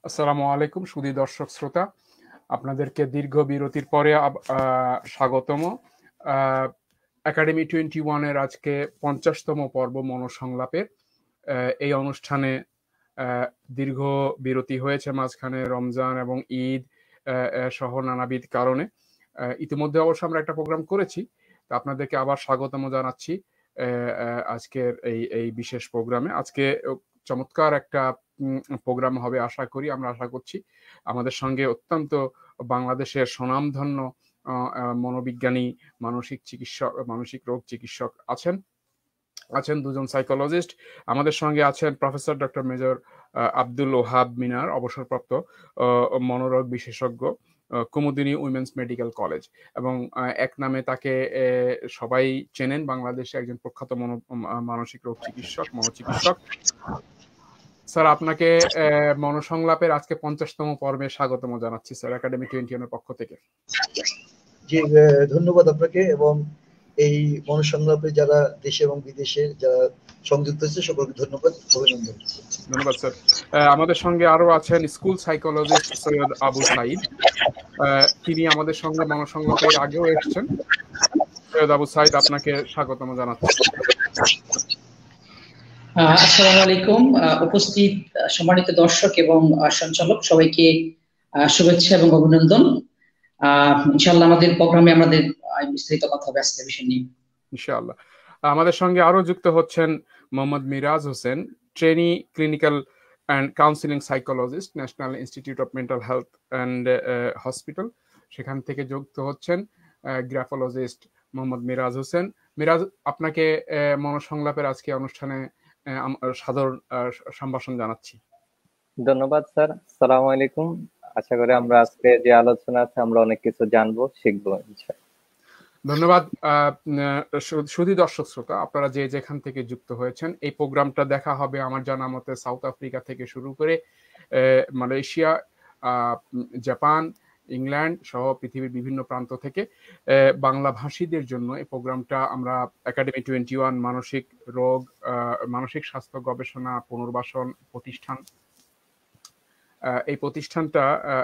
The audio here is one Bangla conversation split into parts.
আসসালামু আলাইকুম সুধী দর্শক শ্রোতা, আপনাদেরকে দীর্ঘ বিরতির পরে স্বাগতম। একাডেমি 21-এর আজকে 50তম পর্ব মনোসংলাপের এই অনুষ্ঠানে দীর্ঘ বিরতি হয়েছে মাঝখানে রমজান এবং ঈদ সহ নানাবিধ কারণে। ইতিমধ্যে অবশ্য আমরা একটা প্রোগ্রাম করেছি, তা আপনাদেরকে আবার স্বাগতম জানাচ্ছি আজকের এই বিশেষ প্রোগ্রামে। আজকে চমৎকার একটা প্রোগ্রাম হবে আমরা আশা করছি। আমাদের সঙ্গে অত্যন্ত বাংলাদেশের স্বনামধন্য মনোবিজ্ঞানী, মানসিক রোগ চিকিৎসক আছেন দুজন সাইকোলজিস্ট। আমাদের সঙ্গে আছেন professor doctor major Abdul Wahab Minar, অবসরপ্রাপ্ত মনোরোগ বিশেষজ্ঞ, কুমুদিনী উইমেন্স মেডিকেল কলেজ, এবং এক নামে তাকে সবাই চেনেন বাংলাদেশে, একজন প্রখ্যাত মানসিক রোগ চিকিৎসক, মনোচিকিৎসক। স্যার, আপনাকে মনোসংলাপের আজকে 50তম পর্বে স্বাগতম জানাচ্ছি স্যার, একাডেমি 21 এর পক্ষ থেকে। জি, ধন্যবাদ আপনাকে, এবং এই মনোসংলাপে যারা দেশে এবং বিদেশে যারা সংযুক্ত হয়েছে সকলকে ধন্যবাদ, অভিনন্দন। ধন্যবাদ স্যার। আমাদের সঙ্গে আরো আছেন স্কুল সাইকোলজিস্ট সৈয়দ আবু সাইদ। তিনি আমাদের সঙ্গে মনোসংলাপের আগেও এসেছেন। সৈয়দ আবু সাইদ, আপনাকে স্বাগতম জানাচ্ছি। আসসালামু আলাইকুম। উপস্থিত সম্মানিত দর্শক এবং সঞ্চালক সবাইকে শুভেচ্ছা এবং অভিনন্দন। ইনশাআল্লাহ আমাদের প্রোগ্রামে আমাদের বিস্তারিত কথা হবে আজকের বিষয় নিয়ে ইনশাআল্লাহ। আমাদের সঙ্গে আরো যুক্ত হচ্ছেন Mohammad Miraj Hossain, trainee clinical and counselling psychologist, National Institute of Mental Health and Hospital. সেখান থেকে যুক্ত হচ্ছেন গ্রাফোলজিস্ট মোহাম্মদ মিরাজ হোসেন। মিরাজ, আপনাকে মনোসংলাপের আজকে অনুষ্ঠানে সাদর সম্ভাষণ জানাচ্ছি। ধন্যবাদ স্যার। আসসালামু আলাইকুম। আশা করি আমরা আজকে যে আলোচনা আছে আমরা অনেক কিছু জানবো, শিখবো ইনশাআল্লাহ। ধন্যবাদ। সুধী দর্শক শ্রোতা, আপনারা যে যেখান থেকে যুক্ত হয়েছেন, এই প্রোগ্রামটা দেখা হবে আমার জানা মতে সাউথ আফ্রিকা থেকে শুরু করে মালয়েশিয়া, জাপান, ইংল্যান্ড সহ পৃথিবীর বিভিন্ন প্রান্ত থেকে বাংলা ভাষীদের জন্য এই প্রোগ্রামটা আমরা একাডেমি 21 মানসিক রোগ, মানসিক স্বাস্থ্য গবেষণা পুনর্বাসন প্রতিষ্ঠান,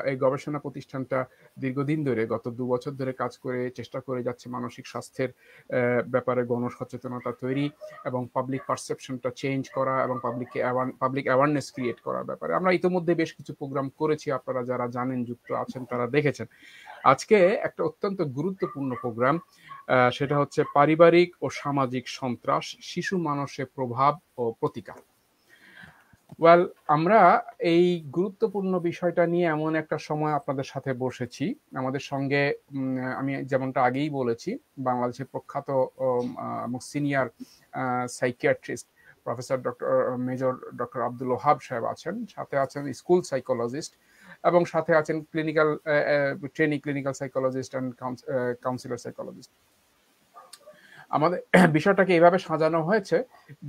এই গবেষণা প্রতিষ্ঠানটা দীর্ঘদিন ধরে, গত 2 বছর ধরে কাজ করে চেষ্টা করে যাচ্ছে মানসিক স্বাস্থ্যের ব্যাপারে গণসচেতনতা তৈরি এবং পাবলিক পারসেপশনটা চেঞ্জ করা এবং পাবলিক অ্যাওয়ারনেস ক্রিয়েট করার ব্যাপারে। আমরা ইতিমধ্যে বেশ কিছু প্রোগ্রাম করেছি, আপনারা যারা জানেন, যুক্ত আছেন, তারা দেখেছেন। আজকে একটা অত্যন্ত গুরুত্বপূর্ণ প্রোগ্রাম, সেটা হচ্ছে পারিবারিক ও সামাজিক সন্ত্রাস, শিশু মানসে প্রভাব ও প্রতিকার। আমরা এই গুরুত্বপূর্ণ বিষয়টা নিয়ে এমন একটা সময় আপনাদের সাথে বসেছি। আমাদের সঙ্গে, আমি যেমনটা আগেই বলেছি, বাংলাদেশের প্রখ্যাত senior psychiatrist professor major doctor Abdul Wahab সাহেব আছেন, সাথে আছেন স্কুল সাইকোলজিস্ট, এবং সাথে আছেন trainee clinical psychologist and councillor psychologist. আমাদের বিষয়টাকে এইভাবে সাজানো হয়েছে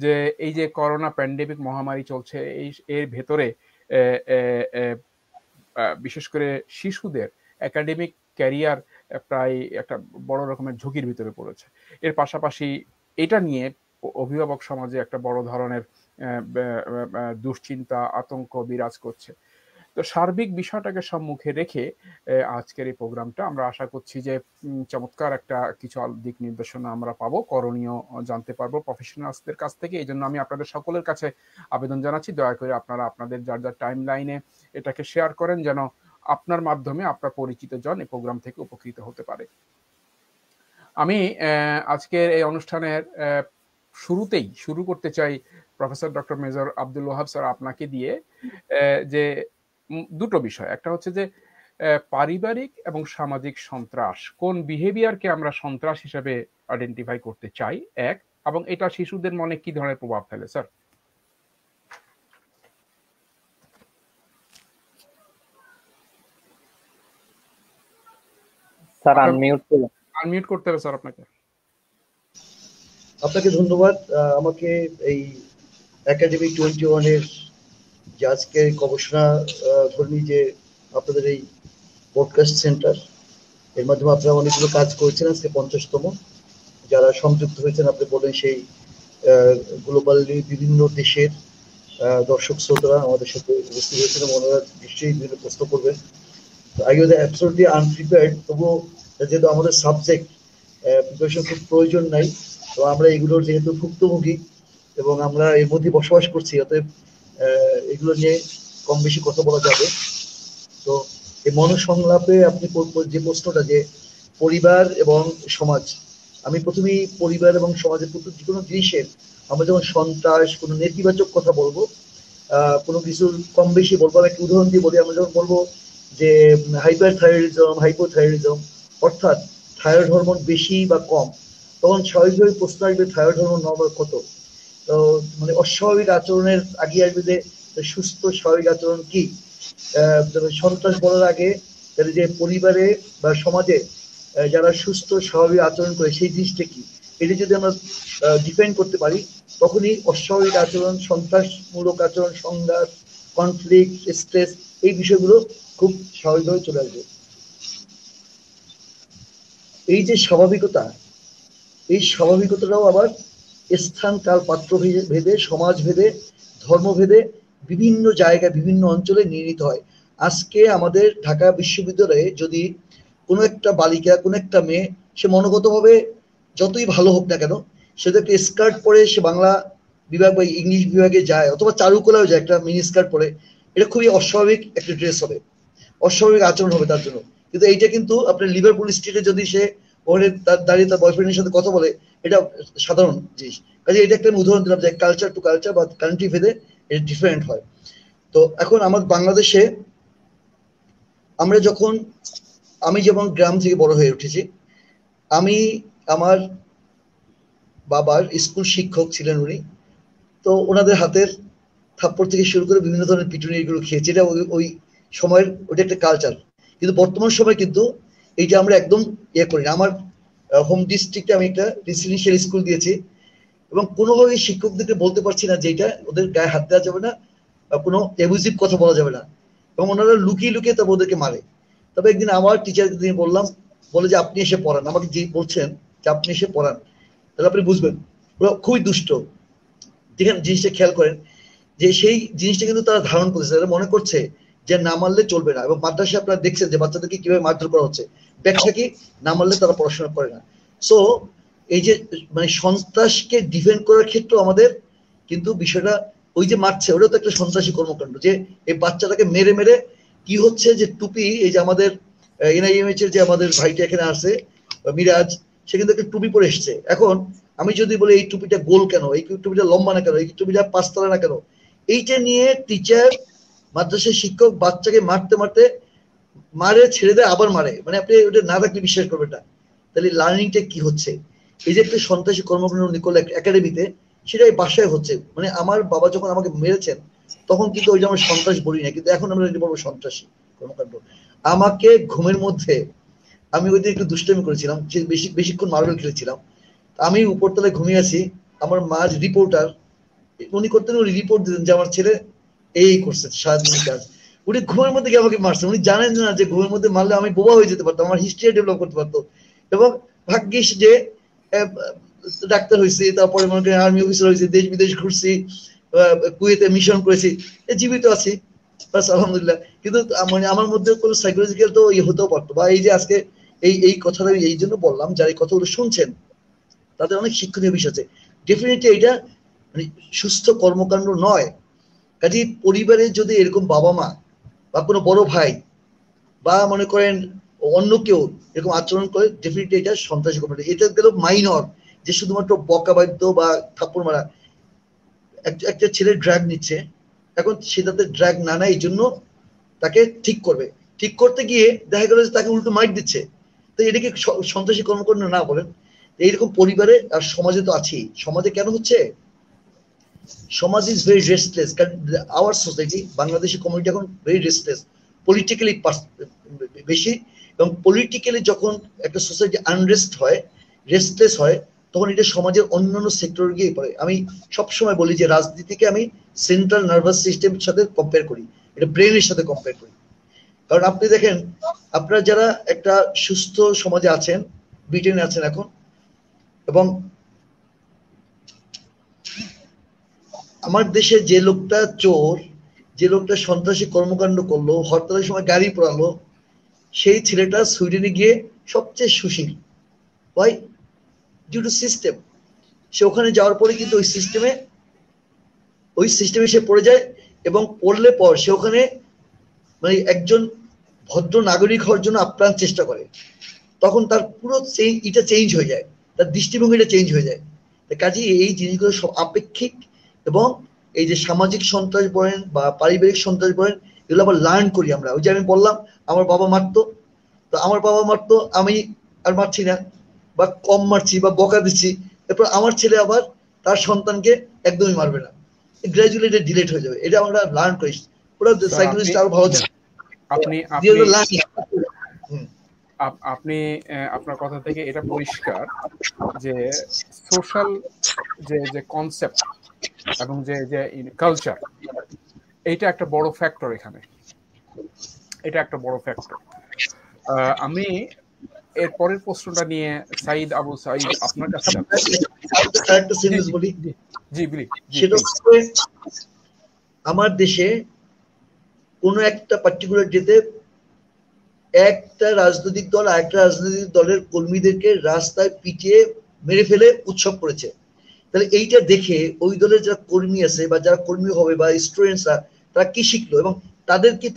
যে এই যে করোনা প্যান্ডেমিক মহামারী চলছে, এর ভেতরে বিশেষ করে শিশুদের একাডেমিক ক্যারিয়ার প্রায় একটা বড় রকমের ঝুঁকির ভিতরে পড়েছে। এর পাশাপাশি এটা নিয়ে অভিভাবক সমাজে একটা বড় ধরনের দুশ্চিন্তা, আতঙ্ক বিরাজ করছে। তো সার্বিক বিষয়টাকে সম্মুখে রেখে আজকের এই প্রোগ্রামটা আমরা আশা করছি যে চমৎকার একটা কিছু দিক নির্দেশনা আমরা পাবো, করণীয় জানতে পারবো প্রফেশনালসদের কাছ থেকে। এই জন্য আমি আপনাদের সকলের কাছে আবেদন জানাচ্ছি, দয়া করে আপনারা আপনাদের যার যার টাইম লাইনে এটাকে শেয়ার করেন, যেন আপনার মাধ্যমে আপনার পরিচিত জন এই প্রোগ্রাম থেকে উপকৃত হতে পারে। আমি আজকের এই অনুষ্ঠানের শুরুতেই শুরু করতে চাই professor doctor major Abdul Wahab sir, আপনাকে দিয়ে, যে দুটো বিষয়। একটা হচ্ছে যে পারিবারিক এবং সামাজিক সন্ত্রাস, কোন বিহেভিয়ারকে আমরা সন্ত্রাস হিসেবে আইডেন্টিফাই করতে চাই, এক, এবং এটা শিশুদের মনে কি ধরনের প্রভাব ফেলে। স্যার। স্যার আনমিউট করতে হবে স্যার আপনাকে। আপনাকে ধন্যবাদ। আমাকে এই একাডেমি 21-এর যে আজকের গবেষণা ধর্মী যে আপনাদের এই পডকাস্ট সেন্টার, এর মাধ্যমে আপনারা অনেকগুলো কাজ করেছেন। আজকে 50তম যারা সংযুক্ত হয়েছেন, আপনি বলেন সেই গ্লোবালি বিভিন্ন দেশের দর্শক শ্রোতারা আমাদের সাথে উপস্থিত হয়েছিলেন, ওনারা নিশ্চয়ই বিভিন্ন প্রশ্ন করবেন। I was absolutely unprepared, তবুও যেহেতু আমাদের সাবজেক্ট প্রিপারেশন খুব প্রয়োজন নাই, তো আমরা এগুলোর যেহেতু ভুক্তভোগী এবং আমরা এর মধ্যে বসবাস করছি, অতএব এগুলো নিয়ে কম বেশি কথা বলা যাবে। তো এই মনসংলাপে আপনি যে প্রশ্নটা, যে পরিবার এবং সমাজ, আমি প্রথমেই পরিবার এবং সমাজের যে কোনো জিনিসের আমরা যখন সন্ত্রাস, কোনো নেতিবাচক কথা বলবো, কোনো কিছু কম বেশি বলবো, আমি একটা উদাহরণ দিয়ে বলি। আমরা যখন বলবো যে হাইপার থাইরয়েডিজম, হাইপোথাইরয়েডিজম, অর্থাৎ থাইরয়েড হরমোন বেশি বা কম, তখন স্বাভাবিকভাবে প্রশ্ন আসবে থাইরয়েড হরমোন নর্মাল কত। তো মানে অস্বাভাবিক আচরণের আগে আসবে যে সুস্থ স্বাভাবিক আচরণ কি। সন্ত্রাস বলার আগে তাহলে যে পরিবারে বা সমাজে যারা সুস্থ স্বাভাবিক আচরণ করে সেই জিনিসটা কি, এটি যদি আমরা ডিফাইন করতে পারি, তখনই অস্বাভাবিক আচরণ, সন্ত্রাসমূলক আচরণ, সংঘাত, কনফ্লিক্ট, স্ট্রেস, এই বিষয়গুলো খুব স্বাভাবিকভাবে চলে আসবে। এই যে স্বাভাবিকতা, এই স্বাভাবিকতাটাও আবার স্থান, কাল, পাত্র ভেদে, সমাজ ভেদে, ধর্ম ভেদে, বিভিন্ন জায়গায়, বিভিন্ন অঞ্চলে নির্ণীত হয়। আজকে আমাদের ঢাকা বিশ্ববিদ্যালয়ে যদি কোনো একটা বালিকা, কোনো একটা মেয়ে, সে মনোগতভাবে যতই ভালো হোক না কেন, সে তো একটা স্কার্ট পরে সে বাংলা বিভাগ বা ইংলিশ বিভাগে যায়, অথবা চারুকলাও যায়, একটা মিনি স্কার্ট পরে, এটা খুবই অস্বাভাবিক একটা ড্রেস হবে, অস্বাভাবিক আচরণ হবে তার জন্য। কিন্তু এইটা কিন্তু আপনার লিভারপুল স্ট্রিটে যদি সে ওখানে দাঁড়িয়ে তার বয়ফ্রেন্ডের সাথে কথা বলে, এটা সাধারণ জিনিস। কাজে এটা একটা উদাহরণ দিলাম যে কালচার টু কালচার বা কান্ট্রি ভেদে এটা ডিফারেন্ট হয়। তো এখন আমার বাংলাদেশে আমরা যখন, আমি যেমন গ্রাম থেকে বড় হয়ে উঠেছি, আমি আমার বাবার স্কুল শিক্ষক ছিলেন উনি, তো ওনাদের হাতের থাপ্পড় থেকে শুরু করে বিভিন্ন ধরনের পিটুনি এগুলো খেয়েছি, এটা ওই সময়ের ওটা একটা কালচার। কিন্তু বর্তমান সময় কিন্তু এইটা আমরা একদম ইয়ে করি না। আমার হোম ডিস্ট্রিক্টে আমি একটা রেসিডেন্সিয়াল স্কুল দিয়েছি, এবং কোনোভাবেই শিক্ষকদেরকে বলতে পারছি না যে এটা ওদের গায়ে হাত দেওয়া যাবে না, কোনো অ্যাবিউজিভ কথা বলা যাবে না, এবং ওনারা লুকিয়ে লুকিয়ে তবে ওদেরকে মারে। তবে একদিন আমার টিচারকে দিয়ে বললাম, বলে যে আপনি এসে পড়ান, আমাকে যে বলছেন যে আপনি এসে পড়ান, তাহলে আপনি বুঝবেন। ওরা খুবই দুষ্ট। দেখেন জিনিসটা খেয়াল করেন যে সেই জিনিসটা কিন্তু তারা ধারণ করছে, তারা মনে করছে যে না মারলে চলবে না। এবং মাদ্রাসায় আপনারা দেখছেন যে বাচ্চাদেরকে কিভাবে মারধর করা হচ্ছে, ব্যাখ্যা কি, না মারলে তারা পড়াশোনা করে না। সো এই যে মানে সন্ত্রাসকে ডিফেন্ড করার ক্ষেত্রে আমাদের কিন্তু বিষয়টা, ওই যে মারছে ওটা তো একটা সন্ত্রাসী কর্মকাণ্ড, যে এই বাচ্চাটাকে মেরে মেরে কি হচ্ছে যে টুপি, এই যে আমাদের এনআইএমএইচ এর যে আমাদের ভাইটা এখানে আছে মিরাজ, সে কিন্তু একটা টুপি পরে এসছে। এখন আমি যদি বলি এই টুপিটা গোল কেন, এই টুপিটা লম্বা না কেন, এই টুপিটা পাঁচতলা না কেন, এইটা নিয়ে টিচার, মাদ্রাসার শিক্ষক বাচ্চাকে মারতে মারতে মারে, ছেড়ে দেয়, আবার মারে, মানে আপনি ওটা না দেখলে বিশ্বাস করবেন না। তাহলে লার্নিংটা কি হচ্ছে? এই যে একটা সন্ত্রাসী কর্মকাণ্ড নিকোল একাডেমিতে, সেটাই বাসায় হচ্ছে। মানে আমার বাবা যখন আমাকে মেরেছেন, তখন কিন্তু ওই যে আমরা সন্ত্রাস বলি না, কিন্তু এখন আমরা বলবো সন্ত্রাসী কর্মকাণ্ড। আমাকে ঘুমের মধ্যে, আমি ওই দিন একটু দুষ্টামি করেছিলাম, বেশিক্ষণ মার্বেল খেলেছিলাম, আমি উপরতলায় ঘুমিয়ে আছি, আমার মা রিপোর্টার, উনি করতেন, উনি রিপোর্ট দিতেন যে আমার ছেলে এই করছে সারাদিনের কাজ। উনি ঘুমের মধ্যে গিয়ে আমাকে মারছেন, উনি জানেন না যে ঘুমের মধ্যে মারলে আমি বোবা হয়ে যেতে পারতাম, আমার হিস্ট্রি ডেভেলপ করতে পারতো। এবং ভাগ্যিস যে ডাক্তার হয়েছি, তারপরে মনে করেন আর্মি অফিসার হয়েছি, দেশ বিদেশ ঘুরছি, কুয়েতে মিশন করেছি, জীবিত আছি, বাস আলহামদুলিল্লাহ। কিন্তু মানে আমার মধ্যে কোনো সাইকোলজিক্যাল তো ইয়ে হতেও পারতো। বা এই যে আজকে এই কথাটা আমি এই জন্য বললাম, যারা এই কথাগুলো শুনছেন তাদের অনেক শিক্ষণীয় বিষয় আছে। ডেফিনেটলি এটা মানে সুস্থ কর্মকাণ্ড নয়। কাজে পরিবারে যদি এরকম বাবা মা বা কোনো বড় ভাই বা মনে করেন অন্য কেউ এরকম আচরণ করে, ডেফিনেটলি এটা সন্ত্রাসী কর্মকাণ্ড। এটা গেল মাইনর, যে শুধুমাত্র বকা বাদ্য বা থাপ্পড় মারা। একটা ছেলে ড্রাগ নিচ্ছে, এখন সে তাদের ড্রাগ না নেয়, এই জন্য তাকে ঠিক করবে, ঠিক করতে গিয়ে দেখা গেল যে তাকে উল্টো মাইট দিচ্ছে। তো এটা কি সন্ত্রাসী কর্মকাণ্ড না বলেন? এইরকম পরিবারে আর সমাজে তো আছেই। সমাজে কেন হচ্ছে? সমাজ is very restless. Our society, Bangladeshi community এখন ভেরি রেস্টলেস, পলিটিক্যালি বেশি। এবং পলিটিক্যালি যখন একটা সোসাইটি আনরেস্ট হয়, রেস্টলেস হয়, তখন এটা সমাজের অন্যান্য সেক্টরে গিয়ে পড়ে। আমি সবসময় বলি যে রাজনীতিকে আমি সেন্ট্রাল নার্ভাস সিস্টেমের সাথে কম্পেয়ার করি, এটা ব্রেনের সাথে কম্পেয়ার করি। কারণ আপনি দেখেন, আপনারা যারা একটা সুস্থ সমাজে আছেন, ব্রিটেনে আছেন এখন, এবং আমার দেশে যে লোকটা চোর, যে লোকটা সন্ত্রাসী কর্মকাণ্ড করলো, হরতালের সময় গাড়ি পোড়ালো, সেই ছেলেটা সুইডেনে গিয়ে সবচেয়ে সুশীল। ওয়াই? Due to system. সে ওখানে যাওয়ার পরে কিন্তু ওই সিস্টেমে সে পড়ে যায়, এবং পড়লে পর সে ওখানে মানে একজন ভদ্র নাগরিক হওয়ার জন্য আপ্রাণ চেষ্টা করে। তখন তার পুরো এটা চেঞ্জ হয়ে যায়, তার দৃষ্টিভঙ্গিটা চেঞ্জ হয়ে যায়। কাজে এই জিনিসগুলো সব আপেক্ষিক, এবং এই যে সামাজিক সন্ত্রাস বলেন বা পারিবারিক সন্ত্রাস বলেন, এগুলো আবার লার্ন করি আমরা। ওই যে আমি বললাম আমার বাবা মারতো, তো আমার বাবা মারতো, আমি আর মারছি না বা কম মারছি বা বকা দিচ্ছি, এরপর আমার ছেলে আবার তার সন্তানকে একদমই মারবে না, গ্রাজুয়ালি এটা ডিলেট হয়ে যাবে। এটা আমরা লার্ন করি। ওরা সাইকোলজিস্ট আরো ভালো ছিল। আপনি আপনার কথা থেকে এটা পরিষ্কার যে সোশ্যাল যে কনসেপ্ট এবং যে কালচার, এইটা একটা বড় ফ্যাক্টর এখানে, এটা একটা বড় ফ্যাক্টর। আমি এর পরের প্রশ্নটা নিয়ে সাইদ আবু সাইদ আপনার কাছে আমার দেশে কোন একটা পার্টিকুলার ডেতে একটা রাজনৈতিক দল আর একটা রাজনৈতিক দলের কর্মীদেরকে রাস্তায় পিটিয়ে মেরে ফেলে উৎসব করেছে। তাহলে এইটা দেখে ওই দলের যারা কর্মী আছে বা যারা কর্মী হবে বা স্টুডেন্টসরা, তারা কি শিখলো এবং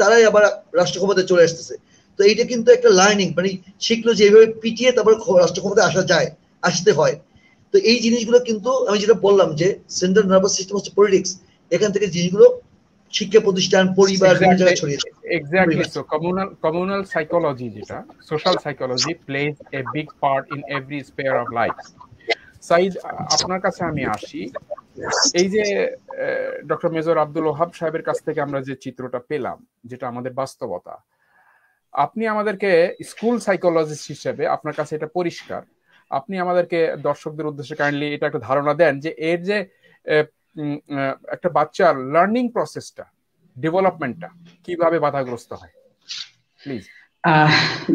তারাই আবার রাষ্ট্র ক্ষমতায় চলে আসতেছে। তো এইটা কিন্তু একটা লার্নিং, মানে শিখলো যে এইভাবে পিটিয়ে তারপর রাষ্ট্র ক্ষমতায় আসতে হয়। তো এই জিনিসগুলো কিন্তু আমি যেটা বললাম যে সেন্ট্রাল নার্ভাস সিস্টেম হচ্ছে পলিটিক্স, এখান থেকে জিনিসগুলো শিক্ষা প্রতিষ্ঠান, পরিবার, বিভিন্ন জায়গায় ছড়িয়ে যায়। এক্স্যাক্টলি। সো কমিউনাল সাইকোলজি, যেটা social psychology, plays a big part in every sphere of life. Saeed, আপনার কাছে আমি আসি। এই যে ডক্টর মেজর আব্দুল ওহাব সাহেবের কাছ থেকে আমরা যে চিত্রটা পেলাম, যেটা আমাদের বাস্তবতা, আপনি আমাদেরকে স্কুল সাইকোলজিস্ট হিসেবে আপনার কাছে এটা পরিষ্কার, আপনি আমাদেরকে দর্শকদের উদ্দেশ্যে কাইন্ডলি এটা একটা ধারণা দেন যে এর যে একটা বাচ্চার লার্নিং প্রসেসটা, ডেভেলপমেন্টটা কিভাবে বাধাগ্রস্ত হয়, প্লিজ।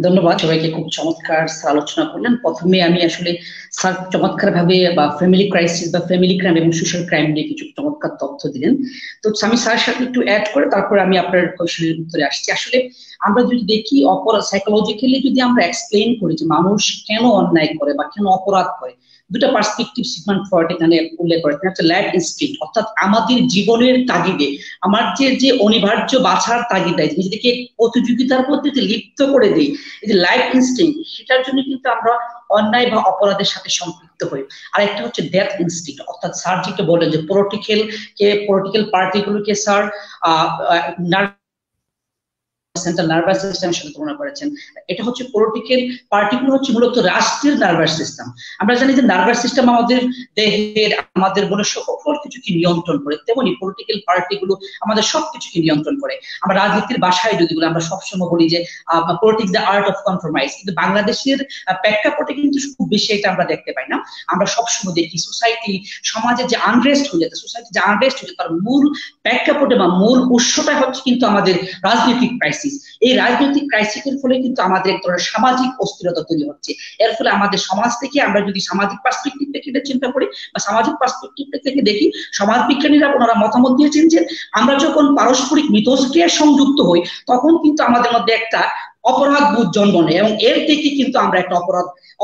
ধন্যবাদ সবাইকে, খুব চমৎকার আলোচনা করলেন। প্রথমে আমি আসলে স্যার চমৎকার ভাবে বা ফ্যামিলি ক্রাইসিস বা ফ্যামিলি ক্রাইম এবং সোশ্যাল ক্রাইম নিয়ে কিছু চমৎকার তথ্য দিলেন। তো আমি স্যারের সাথে একটু অ্যাড করে তারপরে আমি আপনার কোয়েশ্চেনের উত্তরে আসছি। আসলে আমরা যদি দেখি অপরাধ সাইকোলজিক্যালি যদি আমরা এক্সপ্লেইন করি যে মানুষ কেন অন্যায় করে বা কেন অপরাধ করে, দুটা পার্সপেক্টিভ সিগমেন্ট ফ্রয়েড এখানে উল্লেখ করেছেন। একটা লাইফ ইনস্টিংক্ট, অর্থাৎ আমাদের জীবনের তাগিদে, আমার যে অনিবার্য বাছার তাগিদায় নিজেদেরকে প্রতিযোগিতার মধ্যে যে লিপ্ত করে দেই, এই যে লাইফ ইনস্টিংক্ট, সেটার জন্য কিন্তু আমরা অন্যায় বা অপরাধের সাথে সম্পৃক্ত হই। আর একটা হচ্ছে ডেথ ইনস্টিংক্ট, অর্থাৎ স্যার যেটা বলেন যে পলিটিক্যাল পার্টিগুলোকে স্যার সেন্ট্রাল নার্ভাস সিস্টেমের সাথে তুলনা করেছেন। এটা হচ্ছে পলিটিক্যাল পার্টিগুলো হচ্ছে মূলত রাষ্ট্রের নার্ভাস সিস্টেম। আমরা জানি যে নার্ভাস সিস্টেম আমাদের দেহের, আমাদের মনে সকল কিছুকে নিয়ন্ত্রণ করে, তেমনি পলিটিক্যাল পার্টিগুলো আমাদের সবকিছুকে নিয়ন্ত্রণ করে। আমরা রাজনীতির ভাষায় যদি বলি, আমরা সবসময় বলি যে politics the art of compromise, কিন্তু বাংলাদেশের প্রেক্ষাপটে কিন্তু খুব বেশি এটা আমরা দেখতে পাই না। আমরা সবসময় দেখি সোসাইটি, সমাজে যে আনরেস্ট হয়ে যাচ্ছে, তার মূল প্রেক্ষাপটে বা মূল উৎসটা হচ্ছে কিন্তু আমাদের রাজনৈতিক ক্রাইসিস। এই রাজনৈতিক ক্রাইসিসের ফলে কিন্তু আমাদের এক ধরনের সামাজিক অস্থিরতা তৈরি হচ্ছে। এর ফলে আমাদের সমাজ থেকে, আমরা যদি সামাজিক পার্সপেক্টিভ থেকে চিন্তা করি বা সামাজিক পার্সপেক্টিভ থেকে দেখি, সমাজ বিজ্ঞানীরা ওনারা মতামত দিয়েছেন যে আমরা যখন পারস্পরিক মিথস্ক্রিয়ায় সংযুক্ত হই, তখন কিন্তু আমাদের মধ্যে একটা অপরাধ বোধ জন্ম নেয় এবং এর থেকে কিন্তু আমরা একটা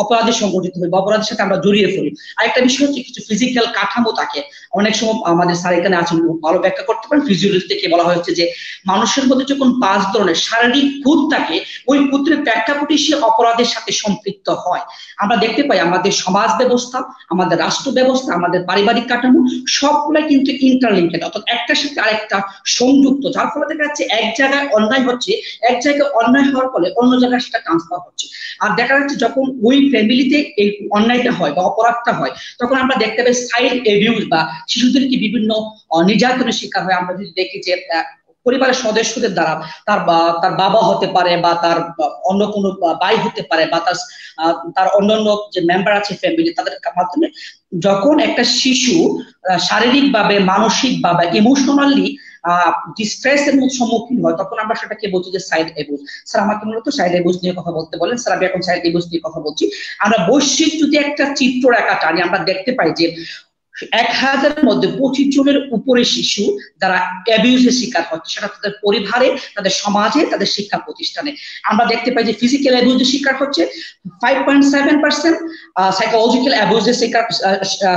অপরাধে সংগঠিত হই বা অপরাধের সাথে আমরা জড়িয়ে পড়ি। আরেকটা বিষয় হচ্ছে কিছু ফিজিক্যাল কাঠামো থাকে। অনেক সময় আমাদের স্যার এখানে আছেন, ভালো ব্যাখ্যা করতে পারেন। ফিজিওলজি থেকে বলা হয়েছে যে মানুষের মধ্যে যখন 5 ধরনের শারীরিক খুঁত থাকে, ওই খুঁতের প্রেক্ষাপটে সে অপরাধের সাথে সম্পৃক্ত হয়। আমরা দেখতে পাই আমাদের সমাজ ব্যবস্থা, আমাদের রাষ্ট্র ব্যবস্থা, আমাদের পারিবারিক কাঠামো সবগুলাই কিন্তু ইন্টারলিঙ্কেড, অর্থাৎ একটার সাথে আরেকটা সংযুক্ত। যার ফলে দেখা যাচ্ছে এক জায়গায় অন্যায় হচ্ছে, এক জায়গায় অন্যায় হওয়ার ফলে অন্য জায়গায় সেটা ট্রান্সফার হচ্ছে। আর দেখা যাচ্ছে যখন ওই ফ্যামিলিতে এই অন্যায়টা হয় বা অপরাধটা হয়, তখন আমরা দেখতে পাই চাইল্ড অ্যাবিউজ বা শিশুদেরকে বিভিন্ন নির্যাতনের শিকার হয়। আমরা যদি দেখি যে পরিবারের সদস্যদের দ্বারা তার বাবা হতে পারে বা তার অন্য কোনো ভাই হতে পারে বা তার অন্যান্য যে মেম্বার আছে ফ্যামিলি, তাদের মাধ্যমে যখন একটা শিশু শারীরিক ভাবে, মানসিক ভাবে, ইমোশনালি ডিস্ট্রেসের সম্মুখীন হয়, তখন আমরা সেটাকে বলছি যে চাইল্ড অ্যাবিউজ। স্যার আমাকে মূলত চাইল্ড অ্যাবিউজ নিয়ে কথা বলতে বলেন। স্যার আমি এখন চাইল্ড অ্যাবিউজ নিয়ে কথা বলছি। আমরা বৈশ্বিক যদি একটা চিত্র রেখা টানি, আমরা দেখতে পাই যে 1000-এর মধ্যে 25 জনের উপরে শিশু যারা অ্যাবিউজের শিকার হচ্ছে, সেটা তাদের পরিবারে, তাদের সমাজে, তাদের শিক্ষা প্রতিষ্ঠানে। আমরা দেখতে পাই যে ফিজিক্যাল অ্যাবিউজের শিকার হচ্ছে 5.7%, সাইকোলজিক্যাল অ্যাবিউজের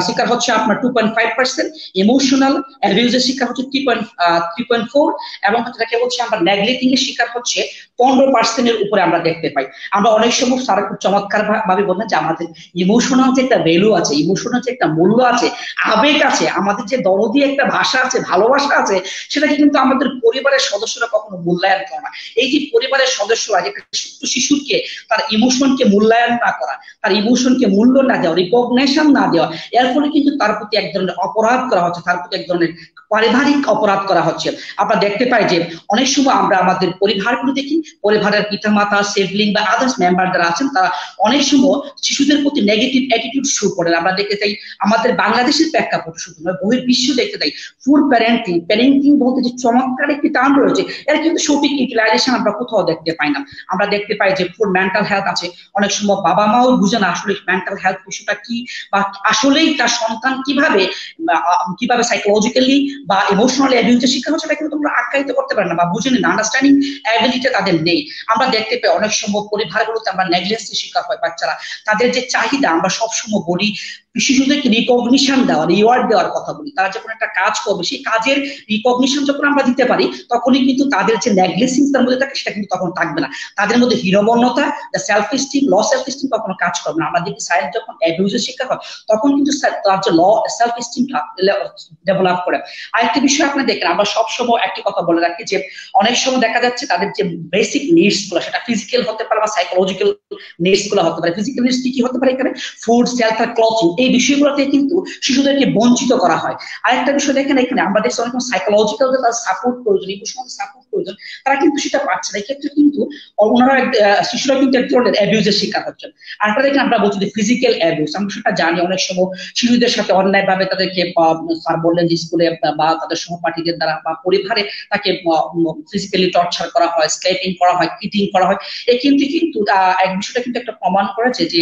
শিকার হচ্ছে আপনার 2.5%, ইমোশনাল অ্যাবিউজের শিকার হচ্ছে 3.4, এবং যেটাকে বলছি আমরা নেগলেক্টিং এর শিকার হচ্ছে 15%-এর উপরে আমরা দেখতে পাই। আমরা অনেক সময় স্যার খুব চমৎকার ভাবে বলেন যে আমাদের ইমোশনাল যে একটা ভ্যালু আছে, ইমোশনাল যে একটা মূল্য আছে, আবেগ আছে, আমাদের যে দরদি একটা ভাষা আছে, ভালোবাসা আছে, সেটাকে কিন্তু আমাদের পরিবারের সদস্যরা কখনো মূল্যায়ন করে না। এই যে পরিবারের সদস্যরা যে ছোট্ট শিশুকে তার ইমোশনকে মূল্যায়ন না করা, তার ইমোশনকে মূল্য না দেওয়া, রিকগনিশন না দেওয়া, এর ফলে কিন্তু তার প্রতি এক ধরনের অপরাধ করা হচ্ছে, তার প্রতি এক ধরনের পারিবারিক অপরাধ করা হচ্ছে। আমরা দেখতে পাই যে অনেক সময় আমরা আমাদের পরিবারগুলো দেখি, পরিবারের পিতামাতা, সিবলিং বা আদার্স মেম্বার যারা আছেন, তারা অনেক সময় শিশুদের প্রতি নেগেটিভ অ্যাটিটিউড শো করেন। আমরা দেখতে চাই আমাদের বাংলাদেশের প্রেক্ষাপট, শুধু নয় বহির্বিশ্ব দেখতে চাই ফুল প্যারেন্টিং, প্যারেন্টিং বলতে যে চমৎকার একটি টার্ম রয়েছে, এর কিন্তু সঠিক ইউটিলাইজেশন আমরা কোথাও দেখতে পাই না। আমরা দেখতে পাই যে ফুল মেন্টাল হেলথ আছে, অনেক সময় বাবা মাও বুঝে না আসলে মেন্টাল হেলথ ইস্যুটা কি, বা আসলেই তার সন্তান কিভাবে সাইকোলজিক্যালি বা ইমোশনালি অ্যাবিউজের শিকার হচ্ছে, এটা কিন্তু তোমরা আখ্যায়িত করতে পারে না বা বুঝে না, আন্ডারস্ট্যান্ডিং অ্যাবিলিটি তাদের নেই। আমরা দেখতে পাই অনেক সময় পরিবারগুলোতে আমরা নেগলেন্সের শিকার হয় বাচ্চারা, তাদের যে চাহিদা, আমরা সবসময় বলি শিশুদেরকে রিকগনিশন দেওয়া, রিওয়ার্ড দেওয়ার কথা বলি। তারা যখন একটা কাজ করবে, সেই কাজের রিকগনিশন যখন আমরা দিতে পারি, তখনই কিন্তু তাদের যে নেগলেন্সিং তার মধ্যে থাকে, সেটা কিন্তু তখন থাকবে না। তাদের মধ্যে হীনমন্যতা, সেলফ এস্টিম, ল সেলফ এস্টিম কখনো কাজ করবে না। আমরা দেখি সাইড যখন অ্যাবিউজের শিকার হয়, তখন কিন্তু তার যে ল সেলফ এস্টিমটা ডেভেলপ করে। আরেকটা বিষয় আপনি দেখেন, আমরা সবসময় একটি কথা বলে রাখি যে অনেক সময় দেখা যাচ্ছে তাদের যে বেসিক নিডস গুলো, সেটা ফিজিক্যাল হতে পারে বা সাইকোলজিক্যাল নিডস গুলো হতে পারে। ফিজিক্যাল নিডস কি হতে পারে এখানে? ফুড, শেল্টার, ক্লথিং, এই বিষয়গুলোতে কিন্তু শিশুদেরকে বঞ্চিত করা হয়। আরেকটা বিষয় দেখেন, এখানে আমরা দেখছি অনেক সাইকোলজিক্যাল যে তার সাপোর্ট প্রয়োজন, ইমোশনাল সাপোর্ট প্রয়োজন, তারা কিন্তু সেটা পাচ্ছে না। এক্ষেত্রে কিন্তু ওনারা শিশুরা কিন্তু এক ধরনের অ্যাবিউজের শিকার হচ্ছেন। আরেকটা দেখেন, আমরা বলছি যে ফিজিক্যাল অ্যাবিউজ, আমরা সেটা জানি অনেক সময় শিশুদের সাথে অন্যায় ভাবে তাদেরকে, স্যার বললেন যে স্কুলে বা তাদের সহপাঠীদের দ্বারা বা পরিবারে তাকে ফিজিক্যালি টর্চার করা হয়, স্কেটিং করা হয়, কিটিং করা হয়। এই কিন্তু এক বিষয়টা কিন্তু একটা প্রমাণ করেছে যে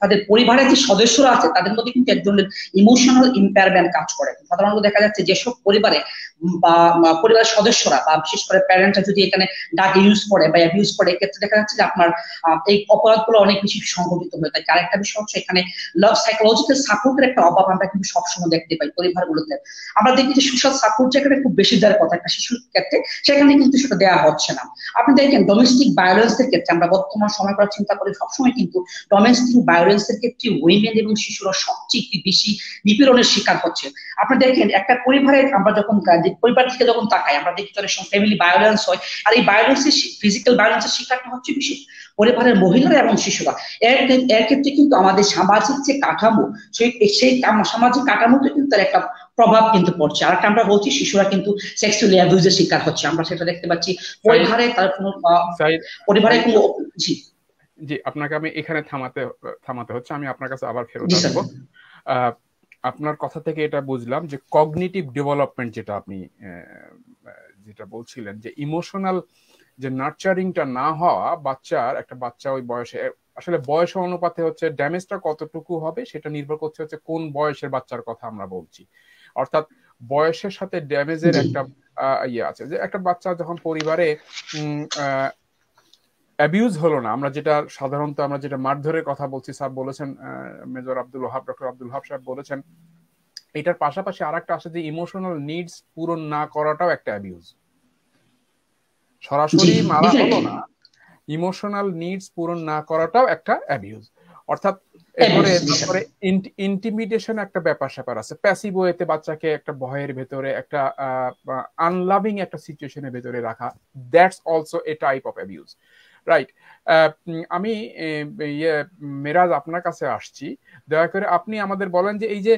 তাদের পরিবারের যে সদস্যরা আছে, তাদের মধ্যে কিন্তু এক ধরনের ইমোশনাল ইম্পেয়ারমেন্ট কাজ করে। সাধারণত দেখা যাচ্ছে যেসব পরিবারে বা পরিবারের সদস্যরা বা বিশেষ করে প্যারেন্টরা যদি এখানে ড্রাগ ইউজ করে বা অ্যাবিউজ করে, এক্ষেত্রে দেখা যাচ্ছে যে আপনার এই অপরাধগুলো অনেক বেশি সংঘটিত হয়ে থাকে। আরেকটা বিষয় হচ্ছে এখানে সাইকোলজিক্যাল সাপোর্টের একটা অভাব আমরা কিন্তু সবসময় দেখতে পাই পরিবারগুলোতে। আমরা দেখি যে সোশ্যাল সাপোর্ট যেখানে খুব বেশি দেওয়ার কথা একটা শিশুর ক্ষেত্রে, সেখানে কিন্তু সেটা দেওয়া হচ্ছে না। আপনি দেখেন ডোমেস্টিক ভায়োলেন্সের ক্ষেত্রে, আমরা বর্তমান সময় করে চিন্তা করি, সবসময় কিন্তু ডোমেস্টিক ভায়োলেন্সের ক্ষেত্রে উইমেন এবং শিশুরা সবচেয়ে বেশি নিপীড়নের শিকার হচ্ছে। আপনি দেখেন একটা পরিবারে আমরা যখন পরিবার থেকে যখন তাকাই, আমরা দেখি অনেক সময় ফ্যামিলি ভায়োলেন্স হয়, আর এই ভায়োলেন্সের ফিজিক্যাল ভায়োলেন্সের শিকারটা হচ্ছে বেশি পরিবারের মহিলারা এবং শিশুরা। এর ক্ষেত্রে কিন্তু আমাদের সামাজিক যে কাঠামো, সেই সামাজিক কাঠামোতে কিন্তু তার একটা প্রভাব কিন্তু পড়ছে। আর আমরা বলছি শিশুরা কিন্তু সেক্সুয়ালি অ্যাবিউজের শিকার হচ্ছে, আমরা সেটা দেখতে পাচ্ছি পরিবারে, তার কোনো পরিবারে কোনো। জি জি, আপনাকে আমি এখানে থামাতে হচ্ছে, আমি আপনার কাছে আবার ফেরত আসবো। আপনার কথা থেকে এটা বুঝলাম যে কগনিটিভ ডেভেলপমেন্ট যেটা আপনি যেটা বলছিলেন, যে ইমোশনাল যে নার্চারিংটা না হওয়া একটা বাচ্চা ওই বয়সে, আসলে বয়স অনুপাতে হচ্ছে ড্যামেজটা কতটুকু হবে সেটা নির্ভর করছে হচ্ছে কোন বয়সের বাচ্চার কথা আমরা বলছি। অর্থাৎ বয়সের সাথে ড্যামেজের একটা ইয়ে আছে, যে একটা বাচ্চা যখন পরিবারে অ্যাবিউজ হলো না, আমরা যেটা সাধারণত আমরা যেটা মারধরের কথা বলছি, স্যার বলেছেন, মেজর আব্দুল ওহাব, ডক্টর আব্দুল ওহাব সাহেব বলেছেন, এটার পাশাপাশি আরেকটা আসে যে ইমোশনাল নিডস পূরণ না করাটাও একটা অ্যাবিউজ। সরাসরি মারা হলো না, ইমোশনাল নিডস পূরণ না করাটাও একটা অ্যাবিউজ। অর্থাৎ তারপরে ইন্টিমিডেশন একটা ব্যাপার স্যাপার আছে, প্যাসিভ ওয়েতে বাচ্চাকে একটা ভয়ের ভেতরে, একটা আনলাভিং একটা সিচুয়েশনের ভেতরে রাখা, that's also a type of abuse, right? আমি মেরাজ আপনার কাছে আসছি, দয়া করে আপনি আমাদের বলেন যে এই যে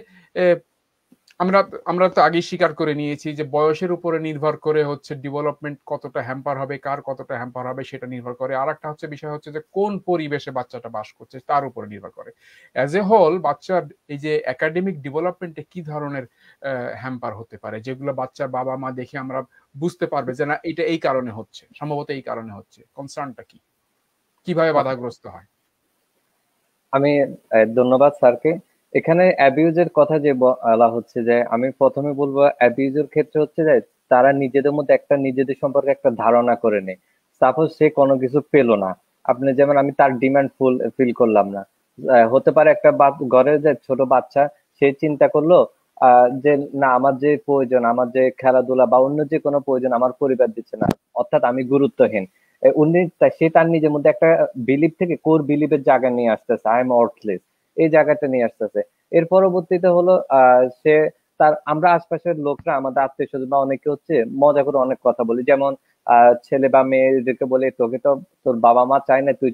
আমরা তো আগেই স্বীকার করে নিয়েছি যে বয়সের উপরে নির্ভর করে হচ্ছে ডেভেলপমেন্ট কতটা হ্যাম্পার হবে, কার কতটা হ্যাম্পার হবে সেটা নির্ভর করে। আর একটা হচ্ছে বিষয় হচ্ছে যে কোন পরিবেশে বাচ্চাটা বাস করছে তার উপরে নির্ভর করে। অ্যাজ এ হোল বাচ্চার এই যে একাডেমিক ডেভেলপমেন্টে কি ধরনের হ্যাম্পার হতে পারে, যেগুলো বাচ্চার বাবা মা দেখে আমরা বুঝতে পারবে যে না এটা এই কারণে হচ্ছে, সম্ভবত এই কারণে হচ্ছে, কনসার্নটা কি, কিভাবে বাধাগ্রস্ত হয়? আমি ধন্যবাদ স্যারকে। এখানে অ্যাবিউজের কথা যে বলা হচ্ছে, যে আমি প্রথমে বলবো অ্যাবিউজের ক্ষেত্রে হচ্ছে যে তারা নিজেদের মধ্যে একটা নিজেদের সম্পর্কে একটা ধারণা করে নেয়। সাপোজ সে কোনো কিছু পেলো না, আপনি যেমন আমি তার ডিমান্ড ফিল করলাম না। হতে পারে একটা ঘরে যে ছোট বাচ্চা, সে চিন্তা করলো যে না, আমার যে প্রয়োজন, আমার যে খেলাধুলা বা অন্য যে কোনো প্রয়োজন আমার পরিবার দিচ্ছে না, অর্থাৎ আমি গুরুত্বহীন। সে তার নিজের মধ্যে একটা বিলিভ থেকে কোর বিলিভের জায়গা নিয়ে আসতেছে, আই এম ওয়ার্থলেস, এই জায়গাটা নিয়ে আসতেছে। এর পরবর্তীতে হলো সে তার, আমরা আশপাশের লোকরা, আমাদের আত্মীয় স্বজন বা অনেকে হচ্ছে মজা করে অনেক কথা বলি, যেমন ছেলে বা মেয়েদেরকে বলে তোকে তো তোর বাবা মা চায় না, তুই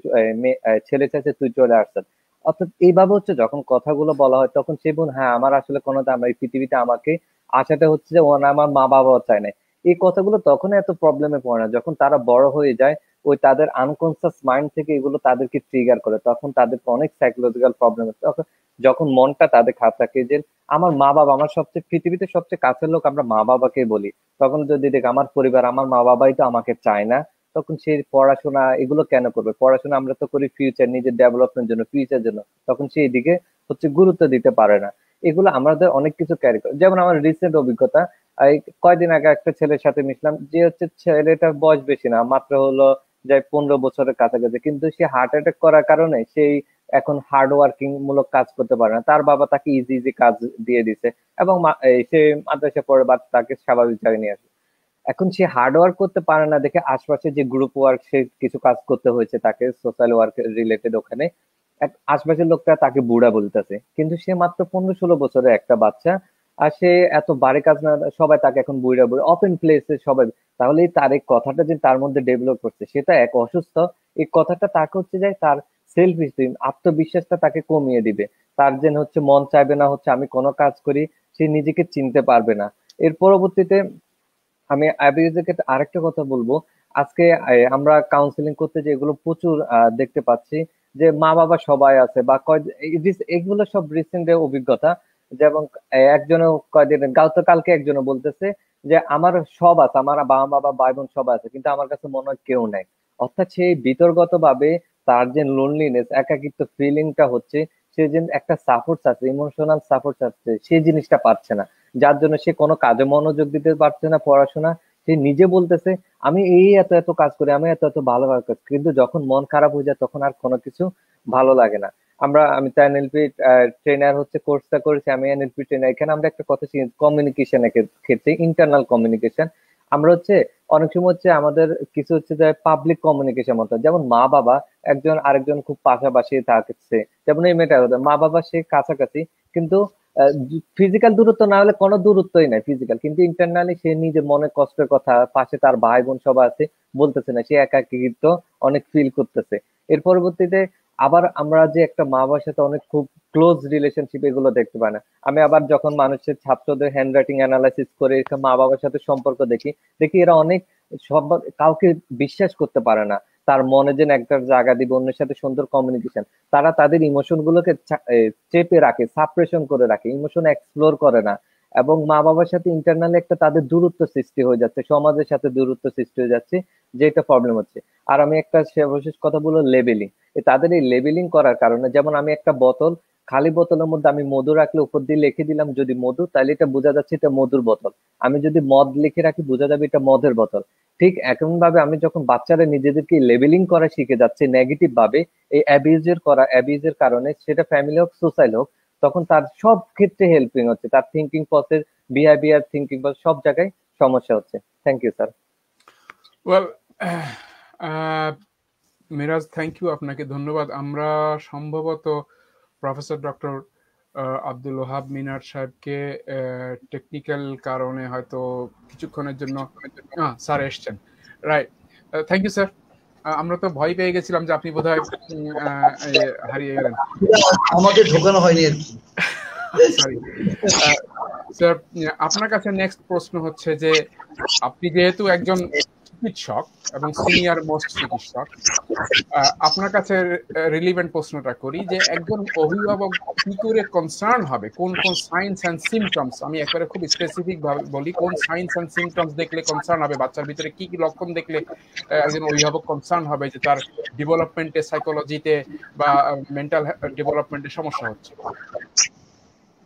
ছেলে চাইছে তুই চলে আসছিস। অর্থাৎ এইভাবে হচ্ছে যখন কথাগুলো বলা হয় তখন সে বোন, হ্যাঁ আমার আসলে কোনো দাম এই পৃথিবীতে, আমাকে আশাটা হচ্ছে যে আমার মা বাবাও চায় না। এই কথাগুলো তখন এত প্রবলেমে পড়ে না, যখন তারা বড় হয়ে যায়, ওই তাদের আনকনসিয়াস মাইন্ড থেকে এগুলো তাদেরকে ট্রিগার করে, তখন তাদেরকে অনেক সাইকোলজিক্যাল প্রবলেম হচ্ছে। তখন যখন মনটা তাদের খারাপ থাকে, যে আমার মা বাবা, আমার সবচেয়ে পৃথিবীতে সবচেয়ে কাছের লোক আমরা মা বাবাকে বলি, তখন যদি দেখ আমার পরিবার, আমার মা বাবাই তো আমাকে চায় না, তখন সে পড়াশোনা এগুলো কেন করবে? পড়াশোনা আমরা তো করি ফিউচার, নিজের ডেভেলপমেন্ট জন্য, ফিউচার জন্য, তখন সে এদিকে হচ্ছে গুরুত্ব দিতে পারে না। এগুলো আমাদের অনেক কিছু ক্যারি করে। যেমন আমার রিসেন্ট অভিজ্ঞতা, এই কয়দিন আগে একটা ছেলের সাথে মিশলাম, যে হচ্ছে ছেলেটার বয়স বেশি না, মাত্র হলো যে 15 বছরের কাছাকাছি, কিন্তু সে হার্ট অ্যাটাক করার কারণে সেই এখন হার্ড ওয়ার্কিং মূলক কাজ করতে পারে না। তার বাবা তাকে ইজি ইজি কাজ দিয়ে দিছে, এবং সে মাদ্রাসা পড়ে বা তাকে স্বাভাবিক জায়গায় নিয়ে আসে। এখন সে হার্ড ওয়ার্ক করতে পারে না দেখে আশপাশে যে গ্রুপ ওয়ার্ক, সে কিছু কাজ করতে হয়েছে তাকে, সোশ্যাল ওয়ার্ক রিলেটেড, ওখানে আশপাশের লোকটা তাকে বুড়া বলতেছে, কিন্তু সে মাত্র 15-16 বছরের একটা বাচ্চা, আর সে এত বাড়ি কাজ না, সবাই তাকে এখন বুড়া বুড়া ওপেন প্লেসে সবাই। তাহলে তার এই কথাটা যে তার মধ্যে ডেভেলপ করছে, সেটা এক অসুস্থ, এই কথাটা তাকে হচ্ছে যে তার সেলফ স্টিম, আত্মবিশ্বাসটা তাকে কমিয়ে দিবে। তার যে হচ্ছে মন চাইবে না হচ্ছে আমি কোনো কাজ করি, সে নিজেকে চিনতে পারবে না। এর পরবর্তীতে আমি অ্যাবিউজের ক্ষেত্রে আরেকটা কথা বলবো। আজকে আমরা কাউন্সিলিং করতে যে এগুলো প্রচুর দেখতে পাচ্ছি, যে মা বাবা সবাই আছে বা এগুলো সব রিসেন্ট অভিজ্ঞতা। যেমন একজনে কয়দিন গতকালকে একজনে বলতেছে যে আমার সব আছে, আমার বাবা মা বা ভাই বোন সবাই আছে, কিন্তু আমার কাছে মনে হয় কেউ নাই। অর্থাৎ সেই বিতর্গত ভাবে তার যে লোনলিনেস, একাকিত্ব ফিলিংটা হচ্ছে, সে যে একটা সাপোর্ট আছে, ইমোশনাল সাপোর্ট আছে, সেই জিনিসটা পাচ্ছে না। যার জন্য সে কোনো কাজে মনোযোগ দিতে পারছে না, পড়াশোনা। সে নিজে বলতেছে আমি এই এত এত কাজ করি, আমি এত এত ভালো কাজ করি, কিন্তু যখন মন খারাপ হয়ে যায় তখন আর কোনো কিছু ভালো লাগে না। আমি তো এনএলপি ট্রেনার হচ্ছে কোর্সটা করেছি, আমি এনএলপি ট্রেনার। এখানে আমরা একটা কথা শিখি কমিউনিকেশনের ক্ষেত্রে, ইন্টারনাল কমিউনিকেশন। আমরা হচ্ছে অনেক সময় হচ্ছে আমাদের কিছু হচ্ছে যে পাবলিক কমিউনিকেশন মতো, যেমন মা বাবা একজন আরেকজন খুব পাশাপাশি থাকছে, যেমন এই মেয়েটা মা বাবা সে কাছাকাছি, কিন্তু ফিজিক্যাল দূরত্ব না হলে কোনো দূরত্বই নাই ফিজিক্যাল, কিন্তু ইন্টারনালি সে নিজের মনে কষ্টের কথা, পাশে তার ভাই বোন সবাই আছে, বলতেছে না, সে একাকিত্ব অনেক ফিল করতেছে। এর পরবর্তীতে আবার আমরা যে একটা মা বাবার সাথে অনেক খুব ক্লোজ রিলেশনশিপ, এগুলো দেখতে পাই না। আমি আবার যখন মানুষের ছাত্রদের হ্যান্ডরাইটিং অ্যানালাইসিস করে মা বাবার সাথে সম্পর্ক দেখি, দেখি এরা অনেক সব কাউকে বিশ্বাস করতে পারে না, তার মনে যেন একটা জায়গা দিবে, অন্যের সাথে সুন্দর কমিউনিকেশন। তারা তাদের ইমোশন গুলোকে চেপে রাখে, সাপ্রেশন করে রাখে, ইমোশন এক্সপ্লোর করে না, এবং মা বাবার সাথে ইন্টারনালি একটা তাদের দূরত্ব সৃষ্টি হয়ে যাচ্ছে, সমাজের সাথে দূরত্ব সৃষ্টি হয়ে যাচ্ছে, যেটা প্রবলেম হচ্ছে। আর আমি একটা সর্বশেষ কথা বলবো, লেবেলিং। তাদের এই লেবেলিং করার কারণে, যেমন আমি একটা বোতল, খালি বোতলের মধ্যে আমি মধু রাখলে উপর দিয়ে লিখে দিলাম যদি মধু, তাহলে এটা বোঝা যাচ্ছে এটা মধুর বোতল। আমি যদি মদ লিখে রাখি, বোঝা যাবে এটা মদের বোতল। ঠিক এখন ভাবে আমি যখন বাচ্চারা নিজেদেরকে লেবেলিং করা শিখে যাচ্ছে নেগেটিভ ভাবে, এই অ্যাবিউজের কারণে, সেটা ফ্যামিলি হোক সোসাইটি হোক, তখন তার সব ক্ষেত্রে হেল্পিং হচ্ছে, তার thinking process, behaviour, thinking process, সব জায়গায় সমস্যা হচ্ছে। Thank you sir. Well, Miraj, thank you, আপনাকে ধন্যবাদ। আমরা সম্ভবত প্রফেসর ডক্টর আব্দুল ওহাব মিনার সাহেবকে টেকনিক্যাল কারণে হয়তো কিছুক্ষণের জন্য, স্যার এসছেন, রাইট, থ্যাংক ইউ স্যার। আমরা তো ভয় পেয়ে গেছিলাম যে আপনি বোধহয় হারিয়ে গেলেন, আমাদের ঢোকানো হয়নি আর কি। Sorry sir. আপনার কাছে নেক্সট প্রশ্ন হচ্ছে যে আপনি যেহেতু একজন চিকিৎসক এবং সিনিয়র মোস্ট চিকিৎসক, আপনার কাছে রিলিভেন্ট প্রশ্নটা করি যে একজন অভিভাবক কি করে কনসার্ন হবে, কোন কোন সাইন্স অ্যান্ড সিমটমস, আমি একবারে খুব স্পেসিফিক ভাবে বলি, কোন সাইন্স অ্যান্ড সিমটমস দেখলে কনসার্ন হবে, বাচ্চার ভিতরে কি কি লক্ষণ দেখলে একজন অভিভাবক কনসার্ন হবে যে তার ডেভেলপমেন্টে, সাইকোলজিতে বা মেন্টাল ডেভেলপমেন্টে সমস্যা হচ্ছে?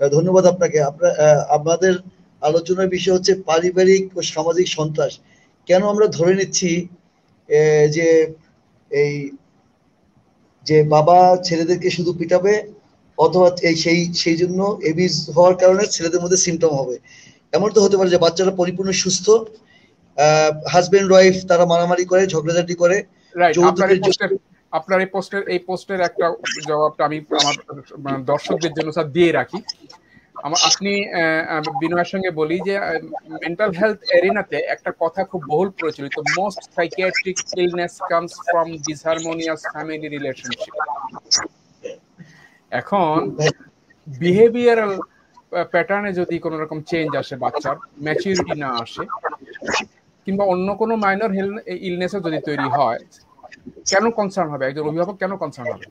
ধন্যবাদ আপনাকে। আমাদের আলোচনার বিষয় হচ্ছে পারিবারিক ও সামাজিক সন্ত্রাস। কেন আমরা ধরে নিচ্ছি যে এই যে বাবা ছেলেদেরকে শুধু পিটাবে, অথবা সেই জন্য এবিউজ হওয়ার কারণে ছেলেদের মধ্যে সিমটম হবে। এমন তো হতে পারে যে বাচ্চারা পরিপূর্ণ সুস্থ, হাজবেন্ড ওয়াইফ তারা মারামারি করে, ঝগড়াঝাটি করে, রাইট। যৌতুকের আপনার এই পোস্টের একটা জবাবটা আমি আমার দর্শকদের জন্য স্যার দিয়ে রাখি। আপনি বিনয়ের সঙ্গে বলি যে মেন্টাল হেলথ এরিনাতে একটা কথা খুব বহুল প্রচলিত, most psychiatric illness comes from disharmonious family relationship. এখন বিহেভিয়ারাল প্যাটার্নে যদি কোনো রকম চেঞ্জ আসে, বাচ্চার ম্যাচুরিটি না আসে, কিংবা অন্য কোনো মাইনর ইলনেসও যদি তৈরি হয়, কেন কনসার্ন হবে একজন অভিভাবক? কেন কনসার্ন হবে?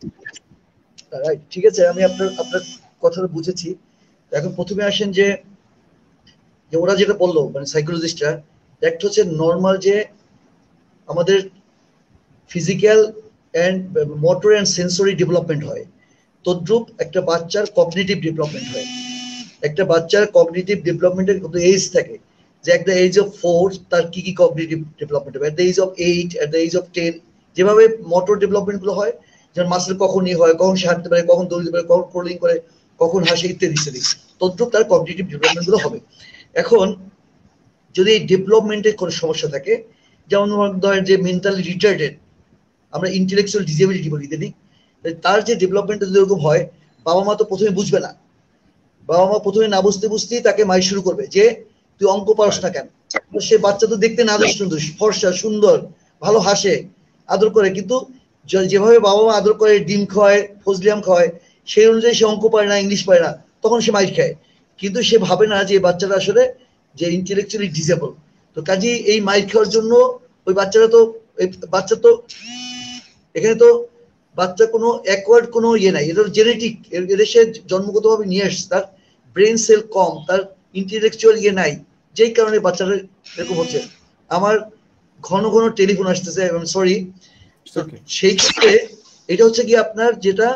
ঠিক আছে, আমি আপনার কথাটা বুঝেছি। এখন প্রথমে আসেন যে ওরা যেটা বললো, মানে সাইকোলজিস্টরা, একটা হচ্ছে নর্মাল যে আমাদের physical and motor and sensory development হয়, তদ্রূপ একটা বাচ্চার কগনিটিভ ডেভেলপমেন্ট হয়। একটা বাচ্চার কগনিটিভ ডেভেলপমেন্টের এজ থাকে, যে একটা এজ অফ 4 তার কি কি কগনিটিভ ডেভেলপমেন্ট হবে, at the age of 8, at the age of 10, যেভাবে মোটর ডেভেলপমেন্ট গুলো হয়, যেমন মাসেল কখন হয়, কখন সে হাঁটতে পারে, কখন দৌড়তে পারে, কখন ক্রলিং করে, কখন হাসে, ইত্যাদি ইত্যাদি, তদ্রূপ তার কগনিটিভ ডেভেলপমেন্ট গুলো হবে। এখন যদি এই ডেভেলপমেন্টের কোনো সমস্যা থাকে, যেমন ধরেন যে মেন্টালি রিটার্ডেড, আমরা ইন্টেলেকচুয়াল ডিসেবিলিটি বলি ইত্যাদি, তার যে ডেভেলপমেন্টটা যদি এরকম হয়, বাবা মা তো প্রথমে বুঝবে না। বাবা মা প্রথমে না বুঝতে বুঝতেই তাকে মাই শুরু করবে যে তুই অঙ্ক পারস না কেন। সে বাচ্চা তো দেখতে না সুন্দর, ফর্সা, সুন্দর, ভালো হাসে, আদর করে, কিন্তু যেভাবে বাবা মা আদর করে, ডিম খাওয়ায়, ফজলিয়াম খাওয়ায়, সেই অনুযায়ী সে অঙ্ক পারে না, ইংলিশ পারে না, তখন সে মাইর খায়। কিন্তু সে ভাবে না যে বাচ্চাটা আসলে যে ইন্টেলেকচুয়ালি ডিসেবল। তো কাজেই এই মাইর খাওয়ার জন্য ওই বাচ্চাটা তো, বাচ্চা তো এখানে তো বাচ্চা কোনো অ্যাকোয়ার্ড কোনো নাই, এটা জেনেটিক, এদের সে জন্মগতভাবে নিয়ে আসছে, তার ব্রেন সেল কম, তার ইন্টেলেকচুয়াল নাই, যেই কারণে বাচ্চারা এরকম হচ্ছে। আমার ঘন ঘন টেলিফোন আসতেছে, সরি। সেই ক্ষেত্রে এটা হচ্ছে কি আপনার, যেটা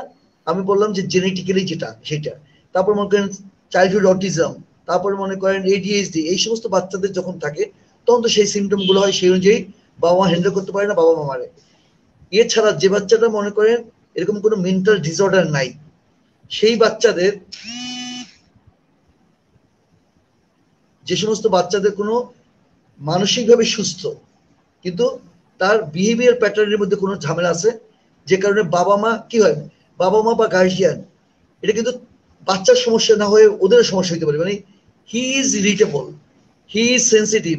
আমি বললাম যে জেনেটিক্যালি যেটা, সেটা। তারপর মনে করেন চাইল্ডহুড অটিজম, তারপর মনে করেন ADHD, এই সমস্ত বাচ্চাদের যখন থাকে, তখন তো সেই সিমটম গুলো হয়, সেই অনুযায়ী বাবা মা হ্যান্ডেল করতে পারে না, বাবা মা মারে। এছাড়া যে বাচ্চাটা মনে করেন এরকম কোনো মেন্টাল ডিসঅর্ডার নাই, সেই বাচ্চাদের, যে সমস্ত বাচ্চাদের কোনো মানসিকভাবে সুস্থ কিন্তু তার বিহেভিয়ার প্যাটার্নের মধ্যে কোনো ঝামেলা আছে, যে কারণে বাবা মা কি হয়, বাবা মা বা গার্জিয়ান, এটা কিন্তু বাচ্চার সমস্যা না হয়ে ওদের সমস্যা হতে পারে। মানে he is irritable, he is sensitive,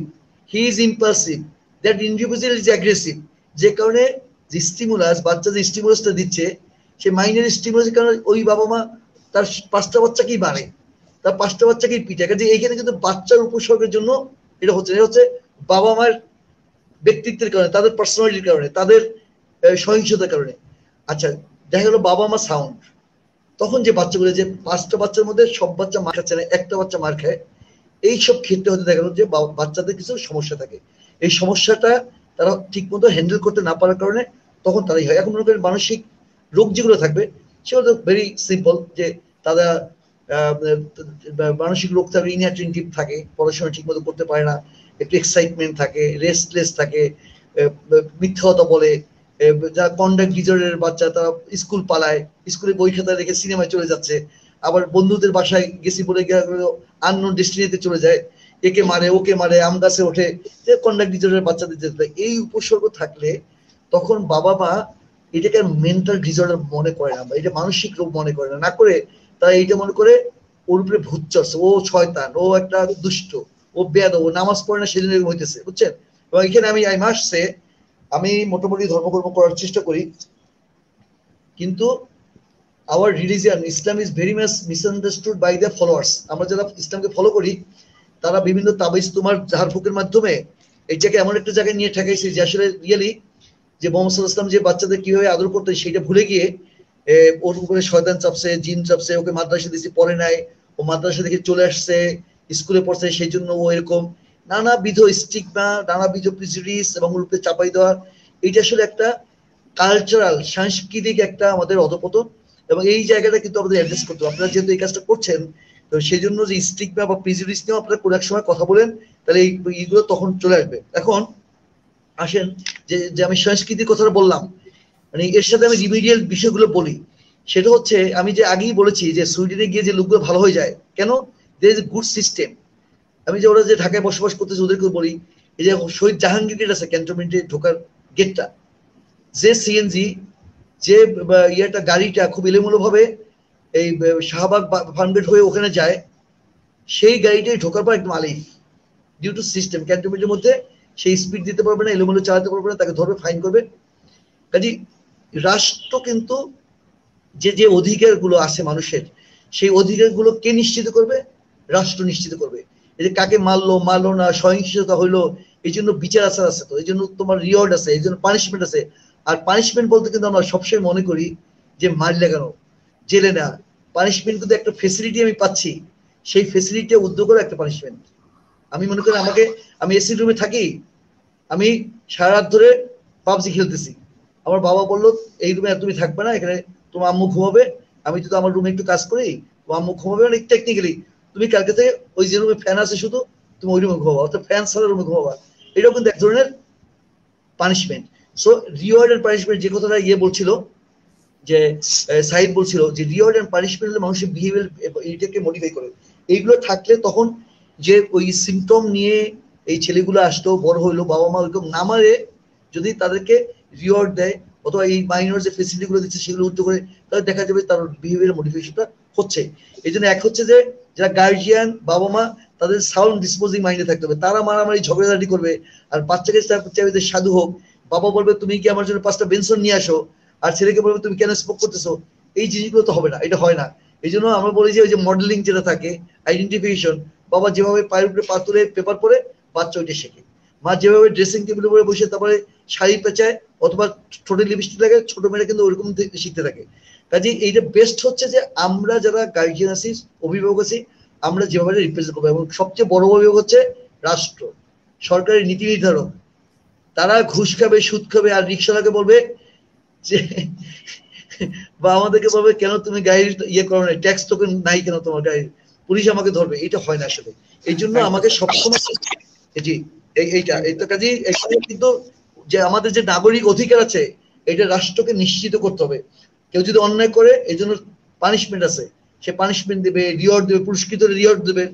he is impulsive, that individual is aggressive, যে কারণে যে স্টিমুলাস, বাচ্চা যে স্টিমুলাসটা দিচ্ছে, সে মাইনের স্টিমুলাসের কারণে ওই বাবা মা তার 5টা বাচ্চাকেই মারে, তার 5টা বাচ্চাকেই পিটে। কাজে এইখানে কিন্তু বাচ্চার উপসর্গের জন্য এটা হচ্ছে বাবা মার ব্যক্তিত্বের কারণে, তাদের পার্সোনালিটির কারণে, তাদের সহিংসতার কারণে। আচ্ছা, দেখা গেল বাবা মা সাউন্ড, তখন যে বাচ্চাগুলো, যে 5টা বাচ্চার মধ্যে সব বাচ্চা মার খাচ্ছে না, একটা বাচ্চা মার খায়, এইসব ক্ষেত্রে হতে দেখা গেল যে বাচ্চাদের কিছু সমস্যা থাকে। এই সমস্যাটা তারা ঠিক মতো হ্যান্ডেল করতে না পারার কারণে তখন তারাই হয়। এখন মনে করেন মানসিক রোগ যেগুলো থাকবে, সেগুলো তো ভেরি সিম্পল, যে তারা মানসিক রোগ থাকবে, ইনঅ্যাটেনটিভ থাকে, পড়াশোনা ঠিক মতো করতে পারে না, একটু এক্সাইটমেন্ট থাকে, রেস্টলেস থাকে, মিথ্যা কথা বলে, যারা কন্ডাক্ট ডিজর্ডারের বাচ্চা, তারা স্কুল পালায়, স্কুলে বই খাতা রেখে সিনেমায় চলে যাচ্ছে, আবার বন্ধুদের বাসায় গেছি বলে আননোন ডেস্টিনিতে চলে যায়, একে মারে, ওকে মারে, আম গাছে ওঠে, যে কন্ডাক্ট ডিজর্ডারের বাচ্চাদের যেতে। এই উপসর্গ থাকলে তখন বাবা মা এটাকে মেন্টাল ডিসঅর্ডার মনে করে না, এটা মানসিক রোগ মনে করে না করে তারা এইটা মনে করে ওর উপরে ভূত চড়ছে, ও শয়তান, ও একটা দুষ্ট, ও বেয়াদব, ও নামাজ পড়ে না, সেদিন এরকম হইতেছে, বুঝছেন। এবং এখানে আমি মোটামুটি ধর্মকর্ম করার চেষ্টা করি, কিন্তু our religion Islam is very much misunderstood by the followers. আমরা যারা ইসলামকে ফলো করি, তারা বিভিন্ন তাবিজ তোমার ঝাড়ফুঁকের মাধ্যমে এইটাকে এমন একটা জায়গায় নিয়ে ঠেকাইছে যে আসলে রিয়েলি যে মোহাম্মদ সাল্লাল্লাহু আলাইহি ওয়াসাল্লাম যে বাচ্চাদের কিভাবে আদর করতেন সেটা ভুলে গিয়ে ওর উপরে শয়তান চাপছে, জিন চাপছে, ওকে মাদ্রাসা দিয়েছে, পড়ে নাই, ও মাদ্রাসা থেকে চলে আসছে, স্কুলে পড়ছে, সেই জন্য ও এরকম নানাবিধ স্টিগমা, নানাবিধ প্রিজুডিস এবং ওর উপরে চাপাই দেওয়া। এইটা আসলে একটা কালচারাল, সাংস্কৃতিক একটা আমাদের অধপতন, এবং এই জায়গাটা কিন্তু আমাদের অ্যাড্রেস করতে হবে। আপনারা যেহেতু এই কাজটা করছেন, তো সেই জন্য যে স্টিগমা বা প্রিজুডিস নিয়েও আপনারা কোনো এক সময় কথা বলেন, তাহলে এইগুলো তখন চলে আসবে। এখন আসেন যে আমি সংস্কৃতির কথাটা বললাম, মানে এর সাথে আমি রিমিডিয়াল বিষয়গুলো বলি। সেটা হচ্ছে আমি যে আগেই বলেছি যে সুইডেনে গিয়ে যে লোকগুলো ভালো হয়ে যায় কেন, there is a good system. আমি যে ওরা যে ঢাকায় বসবাস করতেছে ওদেরকে বলি, এই যে শহীদ জাহাঙ্গীর গেট আছে ক্যান্টনমেন্টে ঢোকার গেটটা, যে সিএনজি যে ইয়েটা গাড়িটা খুব এলোমেলো ভাবে এই শাহবাগ ফার্মগেট হয়ে ওখানে যায়, সেই গাড়িটাই ঢোকার পর একদম আলিফ, ডিউ টু সিস্টেম। ক্যান্টনমেন্টের মধ্যে সেই স্পিড দিতে পারবে না, এলোমেলো চালাতে পারবে না, তাকে ধরবে, ফাইন করবে। কাজে রাষ্ট্র কিন্তু যে অধিকারগুলো আছে মানুষের, সেই অধিকারগুলো কে নিশ্চিত করবে? রাষ্ট্র নিশ্চিত করবে। এই যে কাকে মারলো না, সহিংসতা হইলো, এই জন্য বিচার আচার আছে, তো এই জন্য তোমার রিওয়ার্ড আছে, এই জন্য পানিশমেন্ট আছে। আর পানিশমেন্ট বলতে কিন্তু আমরা সবসময় মনে করি যে মারলে কেন, জেলে না। পানিশমেন্ট কিন্তু একটা ফেসিলিটি আমি পাচ্ছি, সেই ফেসিলিটি উদ্যোগ করে একটা পানিশমেন্ট। আমি মনে করি আমি এসি রুমে থাকি, আমি সারা রাত ধরে পাবজি খেলতেছি, আমার বাবা বললো এই রুমে তুমি থাকবে না, এখানে তোমার আম্মু ঘুমাবে। আমি যদি আমার রুমে একটু কাজ করি, তোমার আম্মু ঘুমাবে, মানে টেকনিক্যালি তুমি কালকে থেকে ওই যে রুমে ফ্যান আছে শুধু, তুমি ওই রুমে ঘুমাবা, অর্থাৎ ফ্যান ছাড়া রুমে ঘুমাবা। এটাও কিন্তু এক ধরনের punishment. So reward and punishment যে কথাটা বলছিল, যে সাইদ বলছিল যে রিওয়ার্ড এন্ড পানিশমেন্ট মানুষের বিহেভিয়ার এইটাকে মডিফাই করে। এইগুলো থাকলে তখন যে ওই সিমটম নিয়ে এই ছেলেগুলো আসতো, বড় হইলো, বাবা মা ওইরকম না মারে, যদি তাদেরকে রিওয়ার্ড দেয় অথবা এই মাইনর যে ফেসিলিটি গুলো দিচ্ছে সেগুলো উদ্যোগ করে, তাহলে দেখা যাবে তার বিহেভিয়ার মডিফিকেশনটা হচ্ছে। এই জন্য এক হচ্ছে যে যারা গার্জিয়ান, বাবা মা, তাদের সাউন্ড ডিসপোজিং মাইন্ডে থাকতে হবে। তারা মারামারি ঝগড়াঝাটি করবে, আর বাচ্চাকে চাইবে যে সাধু হোক। বাবা বলবে তুমি কি আমার জন্য 5টা বেনসন নিয়ে আসো, আর ছেলেকে বলবে তুমি কেন স্মোক করতেছো। এই জিনিসগুলো তো হবে না, এটা হয় না। এই জন্য আমরা বলি যে ওই যে মডেলিং যেটা থাকে, আইডেন্টিফিকেশন, বাবা যেভাবে পায়ের উপরে পা তুলে পেপার পরে বাচ্চা ওইটা শেখে। মা যেভাবে ড্রেসিং টেবিল উপরে বসে তারপরে শাড়ি পেঁচায় অথবা ঠোঁটে লিপস্টিক লাগে, ছোট মেয়েরা কিন্তু ওরকম শিখতে থাকে। কাজে এইটা বেস্ট হচ্ছে যে আমরা যারা গার্জিয়ান আছি, অভিভাবক আছি, আমরা যেভাবে রিপ্রেজেন্ট করবো। এবং সবচেয়ে বড় অভিভাবক হচ্ছে রাষ্ট্র, সরকারি নীতি নির্ধারক। তারা ঘুষ খাবে, সুদ খাবে, আর রিক্সাওয়ালাকে বলবে যে বা আমাদেরকে বলবে কেন তুমি গাড়ির করো না, ট্যাক্স টোকেন নাই কেন তোমার গাড়ির, পুলিশ আমাকে ধরবে। এটা হয় না আসলে। এই জন্য আমাকে সবসময় জি এইটা কাজে কিন্তু যে আমাদের যে নাগরিক অধিকার আছে, এটা রাষ্ট্রকে নিশ্চিত করতে হবে। কেউ যদি অন্যায় করে, এই জন্য পানিশমেন্ট আছে, সে পানিশমেন্ট দেবে, রিওয়ার্ড দেবে, পুরস্কৃত রিওয়ার্ড দেবে।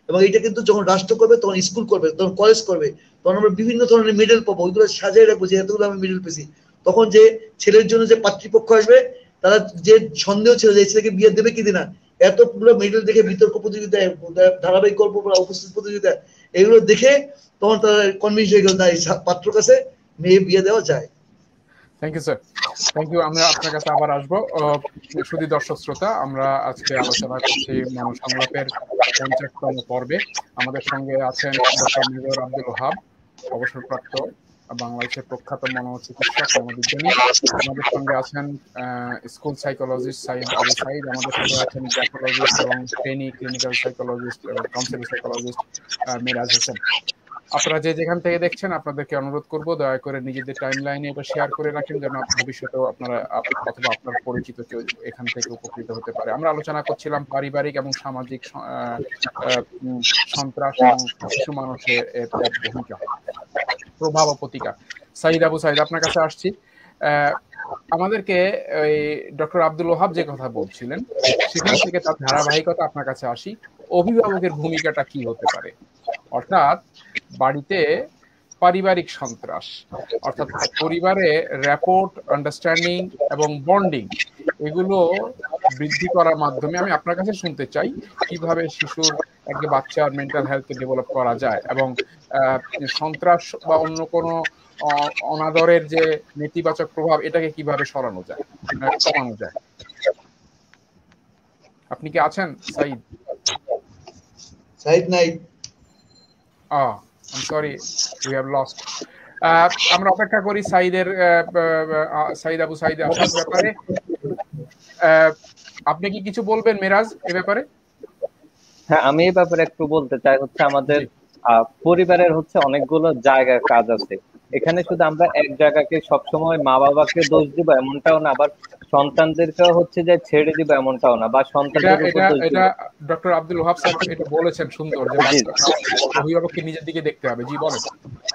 এবং এটা কিন্তু যখন রাষ্ট্র করবে, তখন স্কুল করবে, তখন কলেজ করবে, তখন আমরা বিভিন্ন ধরনের মেডেল পাবো, ওইগুলো সাজিয়ে রাখবো যে এতগুলো আমি মেডেল পেয়েছি। তখন যে ছেলের জন্য যে পাত্রীপক্ষ আসবে, তারা যে সন্দেহ ছিল যে ছেলেকে বিয়ে দেবে কি না, এতগুলো মেডেল দেখে বিতর্ক প্রতিযোগিতা, ধারাবাহিক গল্প উপস্থিত প্রতিযোগিতা, এগুলো দেখে তখন তারা কনভিন্স হয়ে গেল না এই পাত্র কাছে মেয়ে বিয়ে দেওয়া যায়। Thank you sir, thank you. আমরা আপনার কাছে আবার আসবো। শুধু দর্শক শ্রোতা, আমরা আজকে আলোচনা করছি মনসংলাপের 50তম পর্বে। আমাদের সঙ্গে আছেন ডক্টর মেজর আব্দুল ওহাব, অবসরপ্রাপ্ত বাংলাদেশের প্রখ্যাত মনোচিকিৎসক, মনোবিজ্ঞানী। আমাদের সঙ্গে আছেন স্কুল সাইকোলজিস্ট সাইদ আবু সাইদ। আমাদের সঙ্গে আছেন সাইকোলজিস্ট এবং ট্রেনি ক্লিনিক্যাল সাইকোলজিস্ট এবং কাউন্সিলিং সাইকোলজিস্ট মিরাজ হোসেন। আপনারা যে যেখান থেকে দেখছেন, আপনাদেরকে অনুরোধ করব দয়া করে নিজেদের টাইম লাইনে এটা শেয়ার করে রাখেন, যেন ভবিষ্যতেও আপনারা অথবা আপনার পরিচিত কেউ এখান থেকে উপকৃত হতে পারে। আমরা আলোচনা করছিলাম পারিবারিক এবং সামাজিক সন্ত্রাস এবং শিশু মানুষের ভূমিকা, প্রভাব ও প্রতিকার। সাইদ আবু সাইদ, আপনার কাছে আসছি। আমাদেরকে ওই ডক্টর আব্দুল ওহাব যে কথা বলছিলেন, সেখান থেকে তার ধারাবাহিকতা আপনার কাছে আসি। অভিভাবকের ভূমিকাটা কি হতে পারে? অর্থাৎ বাড়িতে পারিবারিক সন্ত্রাস, অর্থাৎ পরিবারে র্যাপোর্ট, আন্ডারস্ট্যান্ডিং এবং বন্ডিং, এগুলো বৃদ্ধি করার মাধ্যমে আমি আপনার কাছে শুনতে চাই কিভাবে শিশুর একটা বাচ্চার মেন্টাল হেলথকে ডেভেলপ করা যায় এবং সন্ত্রাস বা অন্য কোনো অনাদরের যে নেতিবাচক প্রভাব, এটাকে কিভাবে সরানো যায়, কমানো যায়। আপনি কি আছেন সাইদ? সাইদ নাই। I'm sorry, we have lost. আমরা অপেক্ষা করি সাইদের, সাইদ আবু সাইদ আসার ব্যাপারে। আপনি কি কিছু বলবেন মিরাজ এ ব্যাপারে? হ্যাঁ, আমি এই ব্যাপারে একটু বলতে চাই। হচ্ছে আমাদের পরিবারের হচ্ছে অনেকগুলো জায়গায় কাজ আছে। এখানে শুধু আমরা এক জায়গাকে সবসময় মা বাবাকে দোষ দিব এমনটাও না, আবার সন্তানদেরকেও হচ্ছে যে ছেড়ে দিব এমনটাও না, বা এটা সন্তানদের উপর এটা দোষ দিব। এটা ডক্টর আব্দুল ওহাব স্যার এটা বলেছেন সুন্দর, যে জি অভিভাবককে নিজের দিকে দেখতে হবে। জি বলেন।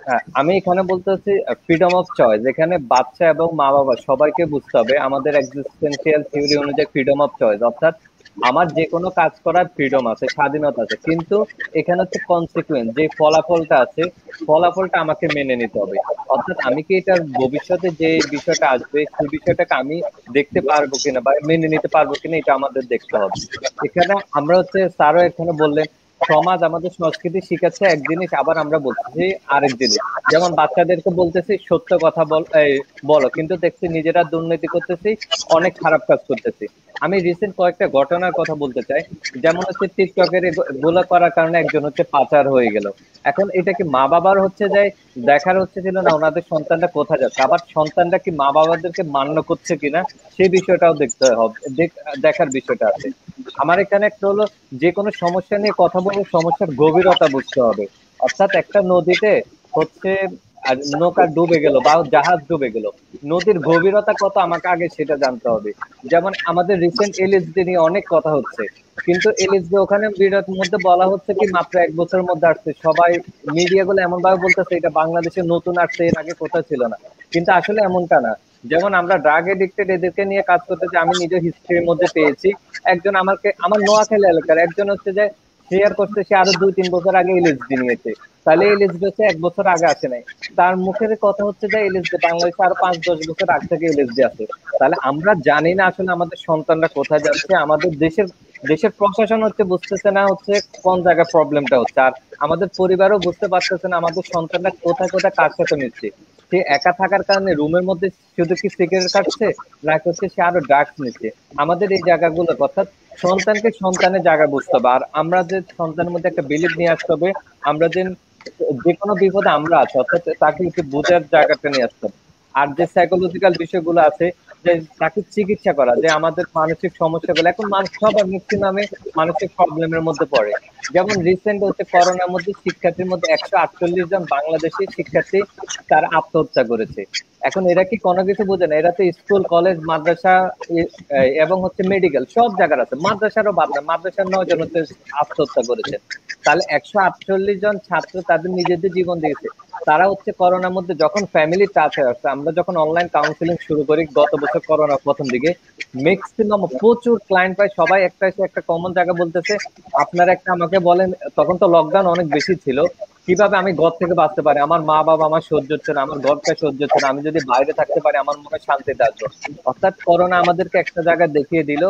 হ্যাঁ, আমি এখানে বলতে চাচ্ছি ফ্রিডম অফ চয়েস, এখানে বাচ্চা এবং মা বাবা সবাইকে বুঝতে হবে আমাদের এক্সিস্টেন্সিয়াল থিওরি অনুযায়ী ফ্রিডম অফ চয়েস, অর্থাৎ আমার যে কোনো কাজ করার ফ্রিডম আছে, স্বাধীনতা আছে, কিন্তু এখানে হচ্ছে কনসিকুয়েন্স, যে ফলাফলটা আছে ফলাফলটা আমাকে মেনে নিতে হবে। অর্থাৎ আমি কি এটার ভবিষ্যতে যে বিষয়টা আসবে সেই বিষয়টাকে আমি দেখতে পারবো কিনা বা মেনে নিতে পারবো কিনা, এটা আমাদের দেখতে হবে। এখানে আমরা হচ্ছে স্যারও এখানে বললেন সমাজ আমাদের সংস্কৃতি শিখাচ্ছে এক জিনিস, আবার আমরা বলতেছি আরেক জিনিস। যেমন বাচ্চাদেরকে বলতেছি সত্য কথা বলো, কিন্তু দেখছি নিজেরা দুর্নীতি করতেছি, অনেক খারাপ কাজ করতেছি। আমি রিসেন্ট কয়েকটা ঘটনার কথা বলতে চাই। যেমন হচ্ছে টিকটকের এগুলো করার কারণে একজন হচ্ছে পাচার হয়ে গেল। এখন এটা কি মা বাবার হচ্ছে যে দেখার হচ্ছে ছিল না ওনাদের সন্তানটা কোথায় যাচ্ছে, আবার সন্তানটা কি মা বাবাদেরকে মান্য করছে কিনা সেই বিষয়টাও দেখতে হবে, দেখার বিষয়টা আছে। আমার এখানে একটা হলো যে কোনো সমস্যা নিয়ে কথা বলে সমস্যার গভীরতা বুঝতে হবে। অর্থাৎ একটা নদীতে হচ্ছে আর নৌকা ডুবে গেল বা জাহাজ ডুবে গেল, নদীর গভীরতা কত আমাকে আগে সেটা জানতে হবে। যেমন আমাদের রিসেন্ট এলএসডি নিয়ে অনেক কথা হচ্ছে, কিন্তু এলএসডি ওখানে বিরাট মধ্যে বলা হচ্ছে কি মাত্র 1 বছরের মধ্যে আসছে, সবাই মিডিয়া গুলো এমন ভাবে বলতেছে এটা বাংলাদেশে নতুন আসছে, এর আগে কোথাও ছিল না, কিন্তু আসলে এমনটা না। যেমন আমরা ড্রাগ এডিক্টেড এদেরকে নিয়ে কাজ করতেছি, আমি নিজে হিস্ট্রির মধ্যে পেয়েছি। একজন আমার নোয়াখালী এলাকার একজন হচ্ছে যে শেয়ার করতে, সে আরো 2-3 বছর আগে এলএসডি নিয়েছে, তাহলে এলএসডি হচ্ছে 1 বছর আগে আসে নাই। তার মুখের কথা হচ্ছে যে এলএসডি বাংলাদেশে আরো 5-10 বছর আগে থেকে এলএসডি আছে। তাহলে আমরা জানি না আসলে আমাদের সন্তানরা কোথায় যাচ্ছে, আমাদের দেশের প্রশাসন হচ্ছে বুঝতেছে না হচ্ছে কোন জায়গায় প্রবলেমটা হচ্ছে, আর আমাদের পরিবারও বুঝতে পারতেছে না আমাদের সন্তানরা কোথায় কোথায় কার সাথে মিশছে। সে একা থাকার কারণে রুমের মধ্যে শুধু কি সিগারেট খাচ্ছে, নাকি হচ্ছে সে আরো ড্রাগস নিচ্ছে। আমাদের এই জায়গাগুলো অর্থাৎ সন্তানকে সন্তানের জায়গা বুঝতে হবে, আর আমরা যে সন্তানের মধ্যে একটা বিলিভ নিয়ে আসতে হবে, আমরা যে কোনো বিপদে আমরা আছি, অর্থাৎ তাকে একটু বোঝার জায়গাটা নিয়ে আসতে হবে। আর যে সাইকোলজিক্যাল বিষয়গুলো আছে, যে তাকে চিকিৎসা করা, যে আমাদের মানসিক সমস্যাগুলো, এখন মানুষ সবার ম্যাক্সিমামে মানসিক প্রবলেমের মধ্যে পড়ে। যেমন রিসেন্ট হচ্ছে করোনার মধ্যে শিক্ষার্থীর মধ্যে 148 জন বাংলাদেশি শিক্ষার্থী তার আত্মহত্যা করেছে। এখন এরা কি কোনো কিছু বোঝে না, এরা তো স্কুল কলেজ মাদ্রাসা এবং হচ্ছে মেডিকেল সব জায়গার আছে, মাদ্রাসারও বাদ না, মাদ্রাসার 9 জন হচ্ছে আত্মহত্যা করেছে। তাহলে 148 জন ছাত্র তাদের নিজেদের জীবন দিয়েছে। তারা হচ্ছে করোনার মধ্যে যখন ফ্যামিলি টাচে আসছে, আমরা যখন অনলাইন কাউন্সিলিং শুরু করি গত বছর করোনার প্রথম দিকে, ম্যাক্সিমাম প্রচুর ক্লায়েন্ট পাই, সবাই একটা কমন জায়গা বলতেছে আপনারা একটা আমাকে বলেন, তখন তো লকডাউন অনেক বেশি ছিল, কিভাবে আমি ঘর থেকে বাঁচতে পারি, আমার মা বাবা আমার সহ্য হচ্ছে না, আমার ঘরটা সহ্য হচ্ছে না, আমি যদি বাইরে থাকতে পারি আমার মনে শান্তিতে আসবে। অর্থাৎ করোনা আমাদেরকে একটা জায়গায় দেখিয়ে দিল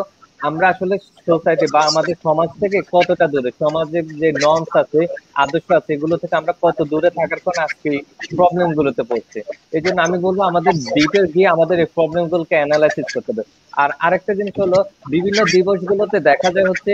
আমরা আসলে সোসাইটি বা আমাদের সমাজ থেকে কতটা দূরে, সমাজের যে নর্মস আছে আদর্শ আছে এগুলো থেকে আমরা কত দূরে থাকার কারণে আজকে প্রবলেম গুলোতে পড়ছে। এই জন্য আমি বলবো আমাদের ডিপে গিয়ে আমাদের এই প্রবলেম গুলোকে অ্যানালাইসিস করতে হবে। আর আরেকটা জিনিস হলো বিভিন্ন দিবস গুলোতে দেখা যায় হচ্ছে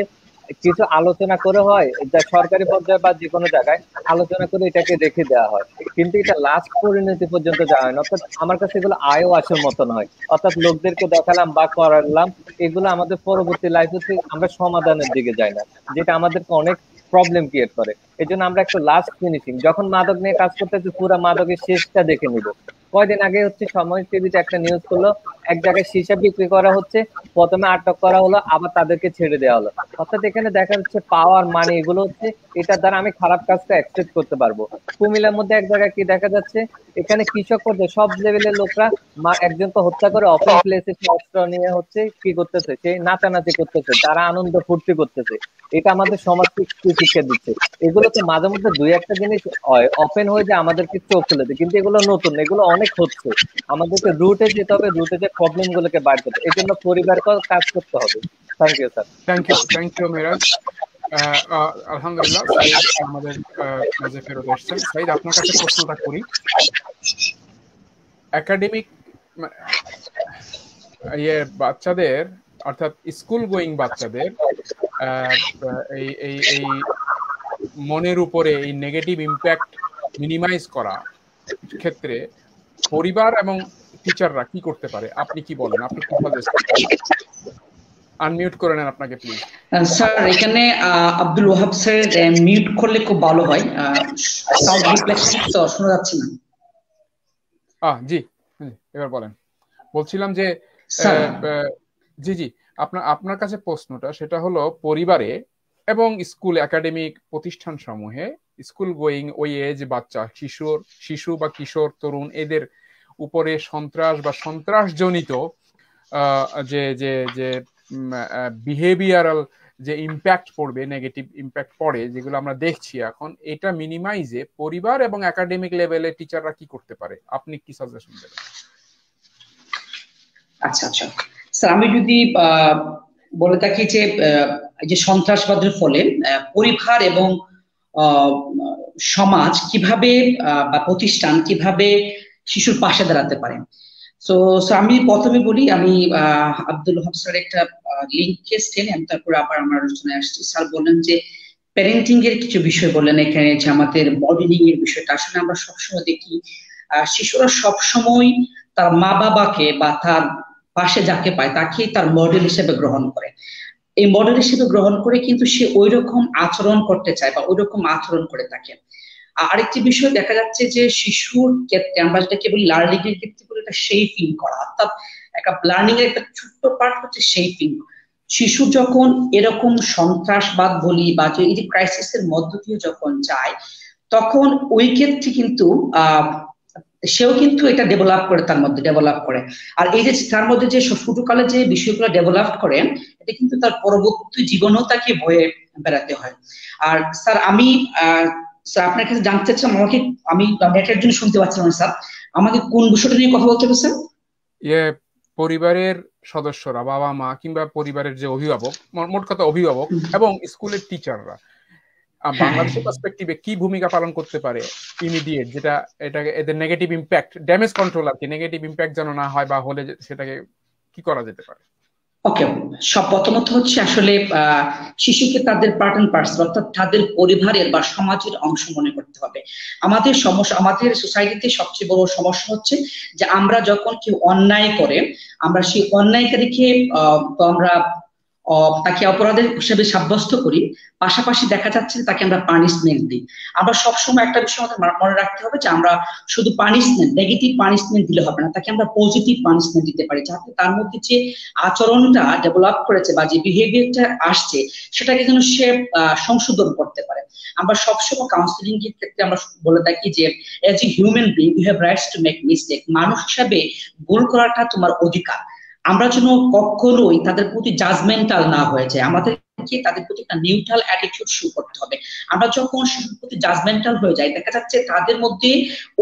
কিছু আলোচনা করে হয়, যা সরকারি পর্যায়ে বা যে কোনো জায়গায় আলোচনা করে এটাকে রেখে দেওয়া হয়, কিন্তু এটা লাস্ট পরিণতি পর্যন্ত যাওয়া হয় না। অর্থাৎ আমার কাছে এগুলো আয়ও আসার মতো নয়, অর্থাৎ লোকদেরকে দেখালাম বা করালাম, এগুলো আমাদের পরবর্তী লাইফে আমরা সমাধানের দিকে যাই না, যেটা আমাদেরকে অনেক প্রবলেম ক্রিয়েট করে। এই জন্য আমরা একটু লাস্ট ফিনিশিং, যখন মাদক নিয়ে কাজ করতেছি পুরো মাদকের শেষটা দেখে নিব। কয়দিন আগে হচ্ছে সময় টিভিতে একটা নিউজ করলো, এক জায়গায় সীসা বিক্রি করা হচ্ছে, প্রথমে আটক করা হলো আবার তাদেরকে ছেড়ে দেওয়া হলো। অর্থাৎ এখানে দেখা যাচ্ছে পাওয়ার মানি এগুলো হচ্ছে এটার দ্বারা আমি খারাপ কাজটা অ্যাকসেপ্ট করতে পারবো। কুমিল্লার মধ্যে এক জায়গায় কি দেখা যাচ্ছে, এখানে কৃষক পর্যায়ে সব লেভেলের লোকরা একজনকে হত্যা করে ওপেন প্লেসে অস্ত্র নিয়ে হচ্ছে কি করতেছে, সে নাচানাচি করতেছে, তারা আনন্দ ফুর্তি করতেছে। এটা আমাদের সমাজকে কি শিক্ষা দিচ্ছে? এগুলোতে মাঝে মধ্যে দুই একটা জিনিস ওপেন হয়ে যায় আমাদেরকে চোখ খুলে দেয়, কিন্তু এগুলো নতুন, এগুলো অনেক হচ্ছে। আমাদেরকে রুটে যেতে হবে, রুটে যে প্রবলেম গুলোকে বার করতে, এই জন্য পরিবারকেও কাজ করতে হবে। Thank you sir. Thank you Meraj. আলহামদুলিল্লাহ আমাদের মাঝে ফেরত এসেছেন। সাইদ, আপনার কাছে প্রশ্নটা করি, একাডেমিক বাচ্চাদের অর্থাৎ স্কুল গোয়িং বাচ্চাদের এই মনের উপরে এই নেগেটিভ ইম্প্যাক্ট মিনিমাইজ করা ক্ষেত্রে পরিবার এবং টিচাররা কি করতে পারে? আপনি কি বলেন? আপনি কি সাজেস্ট করেন? আনমিউট করে নেন আপনাকে প্লিজ। স্যার এখানে আব্দুল ওয়াহাব স্যার মিউট করলে খুব ভালো হয়, সাউন্ড রিফ্লেকশন তো শোনা যাচ্ছে না। জি জি, এবার বলেন। বলছিলাম যে স্যার জি জি, আপনার কাছে প্রশ্নটা সেটা হলো, পরিবারে এবং স্কুল একাডেমিক প্রতিষ্ঠান সমূহে স্কুল গোয়িং ওই এজ বাচ্চা, শিশু বা কিশোর তরুণ এদের উপরে সন্ত্রাস বা সন্ত্রাসজনিত যে যে যে বিহেভিয়ারাল যে ইম্প্যাক্ট পড়বে, নেগেটিভ ইম্প্যাক্ট পড়ে, যেগুলো আমরা দেখছি এখন, এটা মিনিমাইজে পরিবার এবং একাডেমিক লেভেলে টিচাররা কি করতে পারে? আপনি কি সাজেশন দেবেন? আচ্ছা আচ্ছা স্যার, আমি যদি বলে থাকি যে যে সন্ত্রাসবাদের ফলে পরিবার এবং আহ, সমাজ কিভাবে বা প্রতিষ্ঠান কিভাবে শিশুর পাশে দাঁড়াতে পারে। তো আমি প্রথমে বলি, আমি আব্দুল ওহাব স্যারের একটা লিঙ্ক টেনে আমি তারপরে আবার আমার আলোচনায় আসছি। স্যার বললেন যে প্যারেন্টিং এর কিছু বিষয় বললেন এখানে, যে আমাদের মডেলিং এর বিষয়টা। আসলে আমরা সবসময় দেখি শিশুরা সবসময় তার মা বাবাকে বা তার পাশে যাকে পায় তাকেই তার মডেল হিসেবে গ্রহণ করে। এই মডেল হিসেবে গ্রহণ করে কিন্তু সে ওই রকম আচরণ করতে চায় বা ওই রকম আচরণ করে থাকে। আরেকটি বিষয় দেখা যাচ্ছে যে শিশুর ক্ষেত্রে আমরা যেটাকে বলি লার্নিং এর ক্ষেত্রে বলি এটা শেপিং করা, অর্থাৎ একটা লার্নিং এর একটা ছোট্ট পার্ট হচ্ছে শেপিং। শিশু যখন এরকম সন্ত্রাসবাদ বলি বা যে এই যে ক্রাইসিসের মধ্য দিয়ে যখন যায়, তখন ওই ক্ষেত্রে কিন্তু সেও কিন্তু এটা ডেভেলপ করে, তার মধ্যে ডেভেলপ করে। আর এই যে তার মধ্যে যে ছোটকালে যে বিষয়গুলো ডেভেলপ করেন, এটা কিন্তু তার পরবর্তী জীবনেও তাকে বয়ে বেড়াতে হয়। আর স্যার আমি স্যার আপনার কাছে জানতে চাচ্ছিলাম, আমি নেটের জন্য শুনতে পাচ্ছিলাম না স্যার, আমাকে কোন বিষয়টা নিয়ে কথা বলতে হবে স্যার? পরিবারের সদস্যরা, বাবা মা কিংবা পরিবারের যে অভিভাবক, মোট কথা অভিভাবক এবং স্কুলের টিচাররা হ্যাঁ বাংলাদেশের পার্সপেক্টিভে কি ভূমিকা পালন করতে পারে ইমিডিয়েট, যেটা এটাকে এদের নেগেটিভ ইম্প্যাক্ট, ড্যামেজ কন্ট্রোল আর কি, নেগেটিভ ইম্প্যাক্ট যেন না হয়, বা হলে সেটাকে কি করা যেতে পারে? ওকে, সব প্রথমত হচ্ছে আসলে শিশুকে তাদের পার্ট এন্ড পার্সেল, অর্থাৎ তাদের পরিবারের বা সমাজের অংশ মনে করতে হবে। আমাদের সমস্যা, আমাদের সোসাইটিতে সবচেয়ে বড় সমস্যা হচ্ছে যে আমরা যখন কেউ অন্যায় করে, আমরা সেই অন্যায়কারীকে তো আমরা তাকে অপরাধের হিসেবে সাব্যস্ত করি, পাশাপাশি দেখা যাচ্ছে তাকে আমরা পানিশমেন্ট দিই। আমরা সবসময় একটা বিষয় আমাদের মনে রাখতে হবে যে আমরা শুধু পানিশমেন্ট, নেগেটিভ পানিশমেন্ট দিলে হবে না, তাকে আমরা পজিটিভ পানিশমেন্ট দিতে পারি, যাতে তার মধ্যে যে আচরণটা ডেভেলপ করেছে বা যে বিহেভিয়ারটা আসছে সেটাকে যেন সে সংশোধন করতে পারে। আমরা সবসময় কাউন্সিলিং এর ক্ষেত্রে আমরা বলে থাকি যে as a human being you have rights to make mistake. মানুষ হিসাবে ভুল করাটা তোমার অধিকার। আমরা যেন কখনোই তাদের প্রতি জাজমেন্টাল না হয়ে যায়, আমাদেরকে তাদের প্রতি একটা নিউট্রাল অ্যাটিটিউড শো করতে হবে। আমরা যখন শিশুর প্রতি জাজমেন্টাল হয়ে যাই, দেখা যাচ্ছে তাদের মধ্যে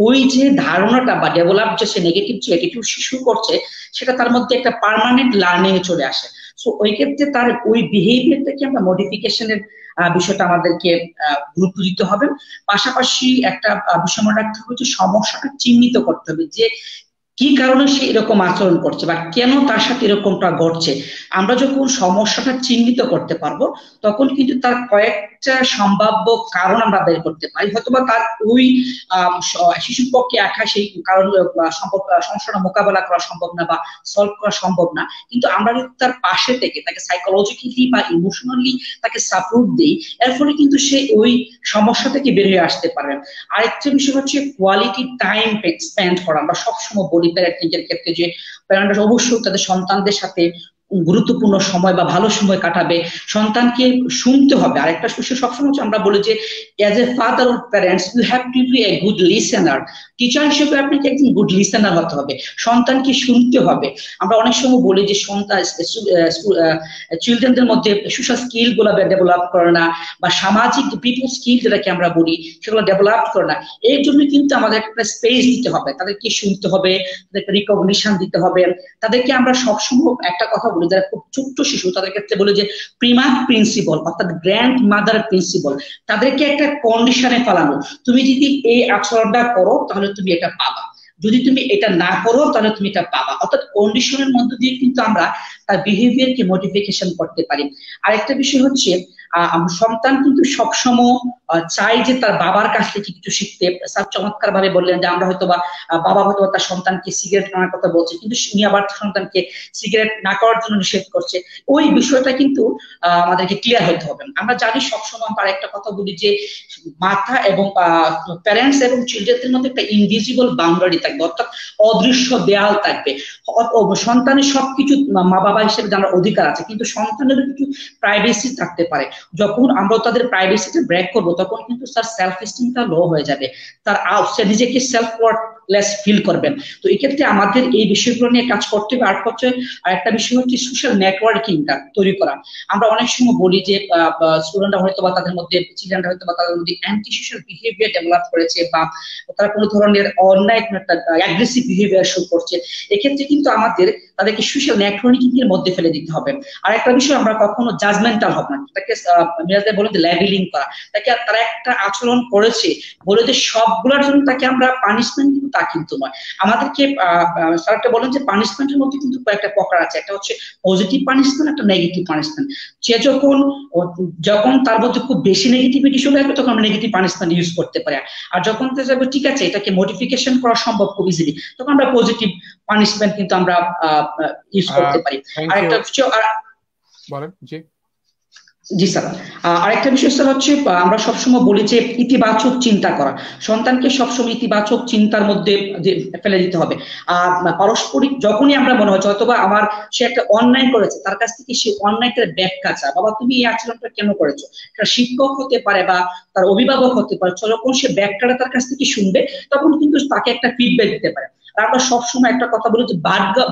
ওই যে ধারণাটা বা ডেভেলপ যে সে নেগেটিভ যে অ্যাটিটিউড শিশু করছে, সেটা তার মধ্যে একটা পার্মানেন্ট লার্নিং এ চলে আসে। সো ওই ক্ষেত্রে তার ওই বিহেভিয়ারটাকে আমরা মডিফিকেশনের বিষয়টা আমাদেরকে গুরুত্ব দিতে হবে। পাশাপাশি একটা বিষয় মনে রাখতে হবে যে সমস্যাটা চিহ্নিত করতে হবে, যে কি কারণে সে এরকম আচরণ করছে বা কেন তার সাথে এরকমটা ঘটছে। আমরা যখন সমস্যাটা চিহ্নিত করতে পারবো, তখন কিন্তু তার কয়েকটা সম্ভাব্য কারণ আমরা বের করতে পারি। হয়তোবা তার ওই শিশুর পক্ষে একা সেই কারণ সমস্যাটা মোকাবেলা করা সম্ভব না বা সলভ করা সম্ভব না, কিন্তু আমরা যদি তার পাশে থেকে তাকে সাইকোলজিক্যালি বা ইমোশনালি তাকে সাপোর্ট দিই, এর ফলে কিন্তু সে ওই সমস্যা থেকে বের হয়ে আসতে পারবে। আরেকটা বিষয় হচ্ছে কোয়ালিটি টাইম স্পেন্ড করা। আমরা সবসময় বলি প্যারেন্টিং এর ক্ষেত্রে যে প্যারেন্টরা অবশ্যই তাদের সন্তানদের সাথে গুরুত্বপূর্ণ সময় বা ভালো সময় কাটাবে, সন্তানকে শুনতে হবে। আরেকটা বিষয় সবসময় আমরা বলি যে as a father or parents you have to be a good listener. Teacher হিসেবে আপনাকে একজন গুড লিসেনার হতে হবে, সন্তানকে শুনতে হবে। আমরা অনেক সময় বলি যে সন্তান চিলড্রেনদের মধ্যে সোশ্যাল স্কিল গুলো ডেভেলপ করে না, বা সামাজিক পিপল স্কিল যেটাকে আমরা বলি সেগুলো ডেভেলপ করে না। এর জন্য কিন্তু আমাদের একটা স্পেস দিতে হবে, তাদেরকে শুনতে হবে, তাদেরকে রিকগনিশন দিতে হবে। তাদেরকে আমরা সবসময় একটা কথা বলি, যারা খুব ছোট্ট শিশু তাদের ক্ষেত্রে বলি যে প্রিমার প্রিন্সিপাল অর্থাৎ গ্র্যান্ড মাদার প্রিন্সিপাল। তাদেরকে একটা কন্ডিশনে ফেলানো, তুমি যদি এই আচরণটা করো তাহলে তুমি এটা পাবা, যদি তুমি এটা না করো তাহলে তুমি এটা পাবা। অর্থাৎ কন্ডিশনের মধ্য দিয়ে কিন্তু আমরা তার বিহেভিয়ারকে মডিফিকেশন করতে পারি। আরেকটা বিষয় হচ্ছে সন্তান কিন্তু সবসময় চাই যে তার বাবার কাছ থেকে কিছু শিখতে। স্যার চমৎকার ভাবে বললেন যে আমরা হয়তো বা বাবা হয়তো তার সন্তানকে সিগারেট নেওয়ার কথা বলছে, কিন্তু উনি আবার সন্তানকে সিগারেট না করার জন্য নিষেধ করছে। ওই বিষয়টা কিন্তু আমাদেরকে ক্লিয়ার হতে হবে। আমরা জানি সবসময় আমরা একটা কথা বলি যে মাতা এবং প্যারেন্টস এবং চিলড্রেনদের মধ্যে একটা ইনভিজিবল বাউন্ডারি থাকবে, অর্থাৎ অদৃশ্য দেয়াল থাকবে। সন্তানের সবকিছু মা বাবা হিসেবে জানার অধিকার আছে, কিন্তু সন্তানের কিছু প্রাইভেসি থাকতে পারে। যখন আমরা তাদের প্রাইভেসিটা ব্রেক করবো তখন কিন্তু তার সেলফ এস্টিমটা লো হয়ে যাবে, তার সে নিজেকে সেলফ ওয়ার্থলেস ফিল করবেন। তো এক্ষেত্রে আমাদের এই বিষয়গুলো নিয়ে কাজ করতে হবে। আর হচ্ছে আরেকটা বিষয় হচ্ছে সোশ্যাল নেটওয়ার্কিংটা তৈরি করা। আমরা অনেক সময় বলি যে স্টুডেন্টরা হয়তো বা তাদের মধ্যে, চিলড্রেনরা হয়তো বা তাদের মধ্যে অ্যান্টি সোশ্যাল বিহেভিয়ার ডেভেলপ করেছে, বা তারা কোনো ধরনের অন্যায় একটা অ্যাগ্রেসিভ বিহেভিয়ার শো করছে। এক্ষেত্রে কিন্তু আমাদের তাদেরকে সোশ্যাল নেটওয়ার্কিং এর মধ্যে ফেলে দিতে হবে। আর একটা বিষয়, আমরা কখনো জাজমেন্টাল হব না, তাকে মিরাজ বলেন যে লেবেলিং করা, তাকে তারা একটা আচরণ করেছে বলে যে সবগুলোর জন্য তাকে আমরা পানিশমেন্ট দিব তা কিন্তু নয়। আমাদেরকে স্যারটা বলেন যে পানিশমেন্টের মধ্যে কিন্তু কয়েকটা প্রকার আছে, একটা হচ্ছে পজিটিভ পানিশমেন্ট, একটা নেগেটিভ পানিশমেন্ট। সে যখন তার মধ্যে খুব বেশি নেগেটিভিটি চলে আসবে তখন আমরা নেগেটিভ পানিশমেন্ট ইউজ করতে পারি। আর যখন ঠিক আছে এটাকে মডিফিকেশন করা সম্ভব খুব ইজিলি, তখন আমরা পজিটিভ পানিশমেন্ট কিন্তু আমরা ইউজ করতে পারি। আরেকটা বিষয় বলেন। জি জি স্যার, আরেকটা বিষয় স্যার হচ্ছে আমরা সবসময় বলি যে ইতিবাচক চিন্তা করা, সন্তানকে সবসময় ইতিবাচক চিন্তার মধ্যে ফেলে দিতে হবে। আর পারস্পরিক যখনই আমরা মনে হচ্ছে হয়তো বা আমার সে একটা অন্যায় করেছে, তার কাছ থেকে সে অন্যায়টার ব্যাখ্যা চায়, বাবা তুমি এই আচরণটা কেন করেছো, একটা শিক্ষক হতে পারে বা তার অভিভাবক হতে পারে, যখন সে ব্যাখ্যাটা তার কাছ থেকে শুনবে তখন কিন্তু তাকে একটা ফিডব্যাক দিতে পারে। আমরা সবসময় একটা কথা বলি যে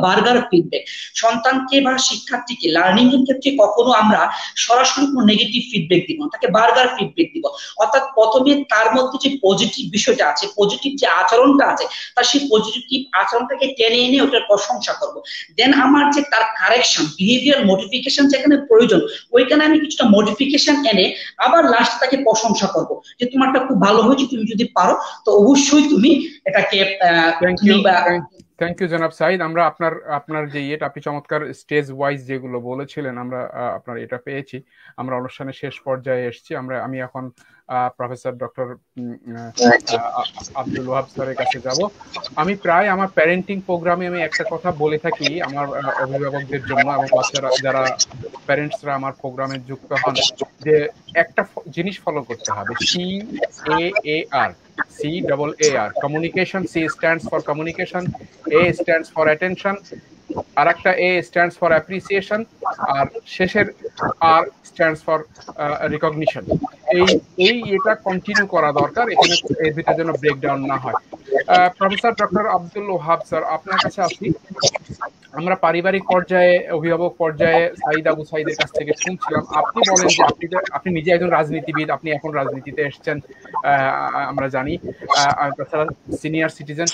বার্গার ফিডব্যাক। সন্তানকে বা শিক্ষার্থীকে লার্নিং এর ক্ষেত্রে কখনো আমরা সরাসরি কোনো নেগেটিভ ফিডব্যাক দিব না, তাকে বার্গার ফিডব্যাক দিব। অর্থাৎ প্রথমে তার মধ্যে যে পজিটিভ বিষয়টা আছে, পজিটিভ যে আচরণটা আছে, তার সেই পজিটিভ আচরণটাকে টেনে এনে ওটার প্রশংসা করব। দেন আমার যে তার কারেকশন, বিহেভিয়ার মডিফিকেশন যেখানে প্রয়োজন ওইখানে আমি কিছুটা মডিফিকেশন এনে আবার লাস্ট তাকে প্রশংসা করব যে তোমারটা খুব ভালো হয়েছে, তুমি যদি পারো তো অবশ্যই তুমি এটাকে থ্যাংক ইউ জনাব সাইদ। আমরা আপনার যে ইয়েটা আপনি চমৎকার স্টেজ ওয়াইজ যেগুলো বলেছিলেন আমরা আপনার এটা পেয়েছি। আমরা অনুষ্ঠানের শেষ পর্যায়ে এসেছি। আমি এখন প্রফেসর ডক্টর আব্দুল ওয়াহাব স্যারের কাছে যাব। আমি প্রায় আমার প্যারেন্টিং প্রোগ্রামে আমি একটা কথা বলে থাকি আমার অভিভাবকদের জন্য এবং বাচ্চারা যারা প্যারেন্টসরা আমার প্রোগ্রামে যুক্ত হন, যে একটা জিনিস ফলো করতে হবে, CAAR, CAAR, communication. C stands for communication, A stands for attention, আর একটা A stands for appreciation, আর শেষের R stands for recognition. এটা কন্টিনিউ করা দরকার, এখানে এর ভিতরে যেন ব্রেকডাউন না হয়। Professor doctor Abdul Wahab sir, আপনার কাছে আসি। আমরা পারিবারিক পর্যায়ে, অভিভাবক পর্যায়ে সাইদ আবু সাইদের কাছ থেকে শুনছিলাম, আপনি বলেন যে আপনি নিজে একজন রাজনীতিবিদ, আপনি এখন রাজনীতিতে এসেছেন আমরা জানি, তাছাড়া সিনিয়র সিটিজেন।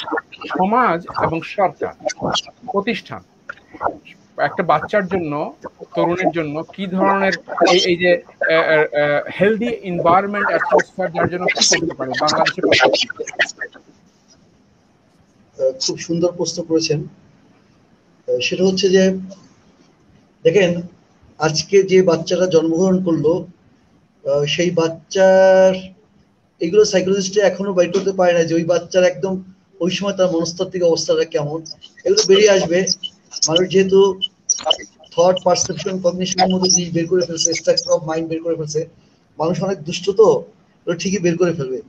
সমাজ এবং সরকার, প্রতিষ্ঠান একটা বাচ্চার জন্য, তরুণের জন্য কি ধরনের এই যে হেলদি এনভায়রনমেন্ট অ্যাটমসফিয়ার যার জন্য কি করতে পারে বাংলাদেশে? খুব সুন্দর প্রশ্ন করেছেন। সেটা হচ্ছে যে দেখেন, আজকে যে বাচ্চারা জন্মগ্রহণ করলো সেই বাচ্চার এগুলো সাইকোলজিস্টে এখনো বাইর করতে পারে না যে ওই বাচ্চার একদম ওই সময় তার মনস্তাত্ত্বিক অবস্থাটা কেমন। এগুলো বেরিয়ে আসবে। মানুষ যেহেতু থট, পারসেপশন, কগনিশনের মধ্যে জিনিস বের করে ফেলছে, স্ট্রাকচার অফ মাইন্ড বের করে ফেলছে, মানুষ অনেক দুষ্ট, তো ঠিকই বের করে ফেলবে।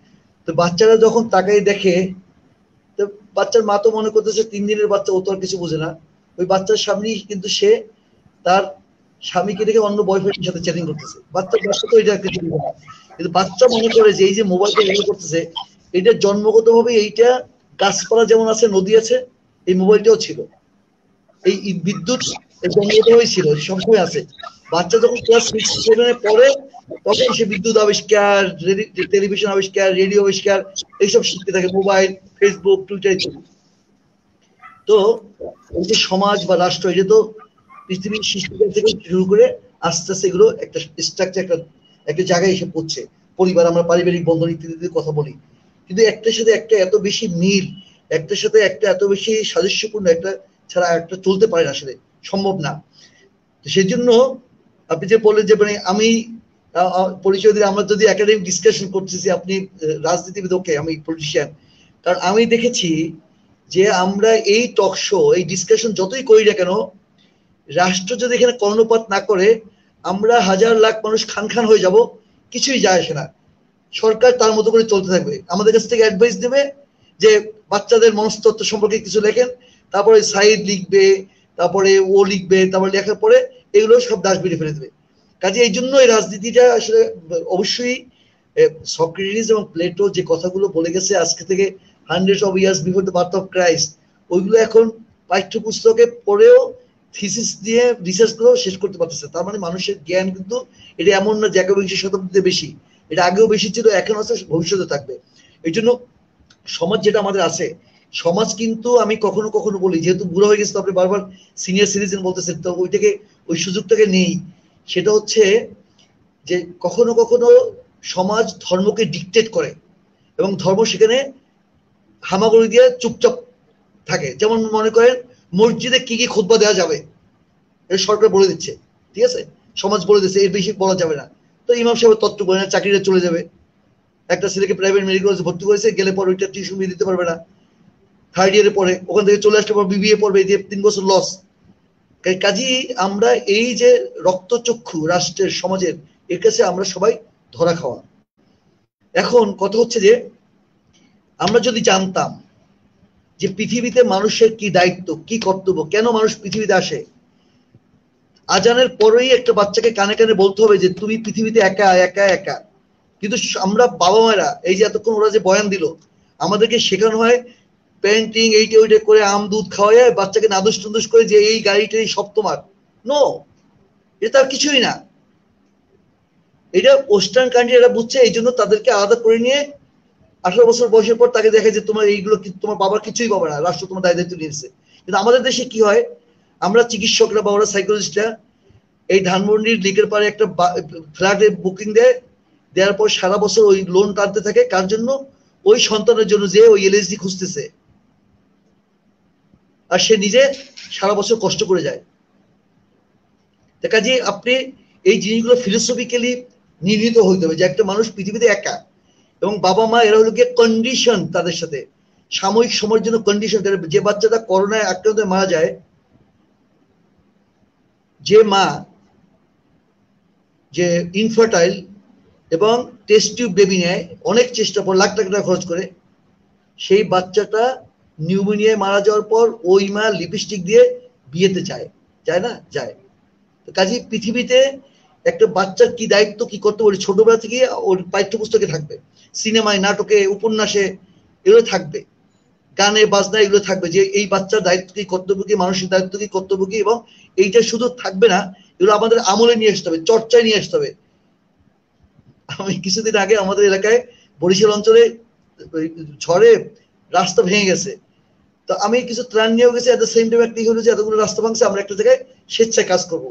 তো বাচ্চারা যখন তাকাই দেখে, তো বাচ্চার মা তো মনে করতেছে 3 দিনের বাচ্চা, ও তো আর কিছু বোঝে না। ওই বাচ্চার সামনেই কিন্তু সে তার স্বামীকে দেখে অন্য বয়ফ্রেন্ডের সাথে চ্যাটিং করতেছে। বাচ্চা তো এটা কিছু বোঝে না, কিন্তু বাচ্চা মনে করে যে এই যে মোবাইলটা ব্যবহার করতেছে এটা জন্মগতভাবে, এইটা গাছপালা যেমন আছে, নদী আছে, এই মোবাইলটাও ছিল, এই বিদ্যুৎ জন্মগতভাবেই ছিল, সবসময় আছে। বাচ্চা যখন ক্লাস 6 7 পড়ে তখন সে বিদ্যুৎ আবিষ্কার, টেলিভিশন আবিষ্কার, রেডিও আবিষ্কার এইসব শিখতে থাকে, মোবাইল, ফেসবুক, টুইটার ইত্যাদি। তো এই যে সমাজ বা রাষ্ট্র, এটা তো পৃথিবীর সৃষ্টিকাল থেকে শুরু করে আস্তে আস্তে এগুলো একটা স্ট্রাকচার, একটা জায়গায় এসে পড়ছে। পরিবার, আমরা পারিবারিক বন্ধন ইত্যাদির কথা বলি, কিন্তু একটার সাথে একটা এত বেশি মিল, একটার সাথে একটা এত বেশি সাদৃশ্যপূর্ণ, একটা ছাড়া একটা চলতে পারে না, আসলে সম্ভব না। তো সেই জন্য আপনি যে বললেন যে মানে আমি পরিচয় দিলে, আমরা যদি একাডেমিক ডিসকাশন করতেছি, আপনি রাজনীতিবিদ, ওকে আমি পলিটিশিয়ান। কারণ আমি দেখেছি যে আমরা এই টক শো, এই ডিসকাশন যতই করি না কেন, রাষ্ট্র যদি এখানে কর্ণপাত না করে, আমরা হাজার লাখ মানুষ খান খান হয়ে যাব, কিছুই যায় আসে না। সরকার তার মতো করে চলতে থাকবে, আমাদের কাছ থেকে অ্যাডভাইস দেবে যে বাচ্চাদের মনস্তত্ত্ব সম্পর্কে কিছু লেখেন, তারপরে সাইড লিখবে, তারপরে ও লিখবে, তারপরে লেখার পরে এগুলো সব ডাস্টবিনে ফেলে দেবে। কাজে এই জন্য এই রাজনীতিটা আসলে অবশ্যই সক্রেটিস এবং প্লেটো যে কথাগুলো বলে গেছে আজকে থেকে hundreds of years before the birth of Christ, ওইগুলো এখন পাঠ্যপুস্তকে পড়েও থিসিস দিয়ে রিসার্চ করেও শেষ করতে পারতেছে। তার মানে মানুষের জ্ঞান কিন্তু এটা এমন না যে একবিংশ শতাব্দীতে বেশি, এটা আগেও বেশি ছিল, এখন আছে, ভবিষ্যতে থাকবে। এই জন্য সমাজ যেটা আমাদের আছে, সমাজ কিন্তু আমি কখনো কখনো বলি, যেহেতু বুড়ো হয়ে গেছে তো আপনি বারবার সিনিয়র সিটিজেন বলতেছেন, তো ওইটাকে ওই সুযোগটাকে নেই। সেটা হচ্ছে যে কখনো কখনো সমাজ ধর্মকে ডিকটেট করে এবং ধর্ম সেখানে হামাগুড়ি দিয়ে চুপচাপ থাকে। যেমন মনে করেন মসজিদে কি কি খুতবা দেওয়া যাবে এটা সরকার বলে দিচ্ছে, ঠিক আছে, সমাজ বলে দিচ্ছে এর বেশি বলা যাবে না, তো ইমাম সাহেব তত্ত্ব বলে না, চাকরিটা চলে যাবে। একটা ছেলেকে প্রাইভেট মেডিকেল কলেজে ভর্তি করেছে, গেলে পর ওইটা টিউশন ফি দিতে পারবে না, থার্ড ইয়ারে পড়ে ওখান থেকে চলে আসলে পর বিবিএ পড়বে, দিয়ে 3 বছর লস। কাজেই আমরা এই যে রক্তচক্ষু রাষ্ট্রের সমাজের, এর কাছে আমরা সবাই ধরা খাওয়া। এখন কথা হচ্ছে যে আমরা যদি জানতাম যে পৃথিবীতে মানুষের কি দায়িত্ব, কি কর্তব্য, কেন মানুষ পৃথিবীতে আসে, আজানের পরেই একটা বাচ্চাকে কানে কানে বলতে হবে যে তুমি পৃথিবীতে একা একা একা। কিন্তু আমরা বাবা মায়েরা এই যে এতক্ষণ ওরা যে বয়ান দিল, আমাদেরকে শেখানো হয় পেন্টিং এইটা ওইটা করে আম দুধ খাওয়ায় বাচ্চাকে নাদুস টুন্দুস করে যে এই গাড়িটাই সব তোমার। নো, এটা তার কিছুই না। এটা ওয়েস্টার্ন কান্ট্রি এরা বুঝছে, এই জন্য তাদেরকে আলাদা করে নিয়ে 18 বছর বয়সের পর তাকে দেখে যে তোমার এইগুলো তোমার বাবার কিছুই পাবে না, রাষ্ট্র তোমার দায়িত্ব নিয়েছে। কিন্তু আমাদের দেশে কি হয়, আমরা চিকিৎসকরা বা ওরা সাইকোলজিস্টরা এই ধানমন্ডির লিকের পারে একটা ফ্ল্যাটে বুকিং দেওয়ার পর সারা বছর ওই লোন টানতে থাকে, কার জন্য? ওই সন্তানের জন্য যে ওই এলএসডি খুঁজতেছে, আর সে নিজে সারা বছর কষ্ট করে যায়। কাজে আপনি এই জিনিসগুলো ফিলোসফিক্যালি নির্ণীত হইতে হবে যে একটা মানুষ পৃথিবীতে একা, এবং বাবা মা এরা হলো গিয়ে কন্ডিশন, তাদের সাথে সাময়িক সময়ের জন্য কন্ডিশন। যে বাচ্চাটা করোনায় আক্রান্ত হয়ে মারা যায়, যে মা যে ইনফার্টাইল এবং টেস্ট টিউব বেবি নেয়, অনেক চেষ্টা পর লাখ লাখ টাকা খরচ করে, সেই বাচ্চাটা নিউমোনিয়ায় মারা যাওয়ার পর ওই মা লিপস্টিক দিয়ে বিয়েতে যায়, যায় না? যায়। তো কাজে পৃথিবীতে একটা বাচ্চার কি দায়িত্ব, কি কর্তব্য, ছোটবেলা থেকে ওর পাঠ্যপুস্তকে থাকবে, সিনেমায়, নাটকে, উপন্যাসে এগুলো থাকবে, গানে বাজনা এগুলো থাকবে, যে এই বাচ্চার দায়িত্ব কি, কর্তব্য কি, মানসিক দায়িত্ব কি, কর্তব্য কি। এবং এইটা শুধু থাকবে না, এগুলো আমাদের আমলে নিয়ে আসতে হবে, চর্চায় নিয়ে আসতে হবে। আমি কিছুদিন আগে আমাদের এলাকায় বরিশাল অঞ্চলে ঝড়ে রাস্তা ভেঙে গেছে, তো আমি কিছু ত্রাণ নিয়েও গেছি। এট দ্য সেম টাইম একটা হলো যে এতগুলো রাস্তা ভাঙছে, আমরা একটা জায়গায় স্বেচ্ছায় কাজ করবো,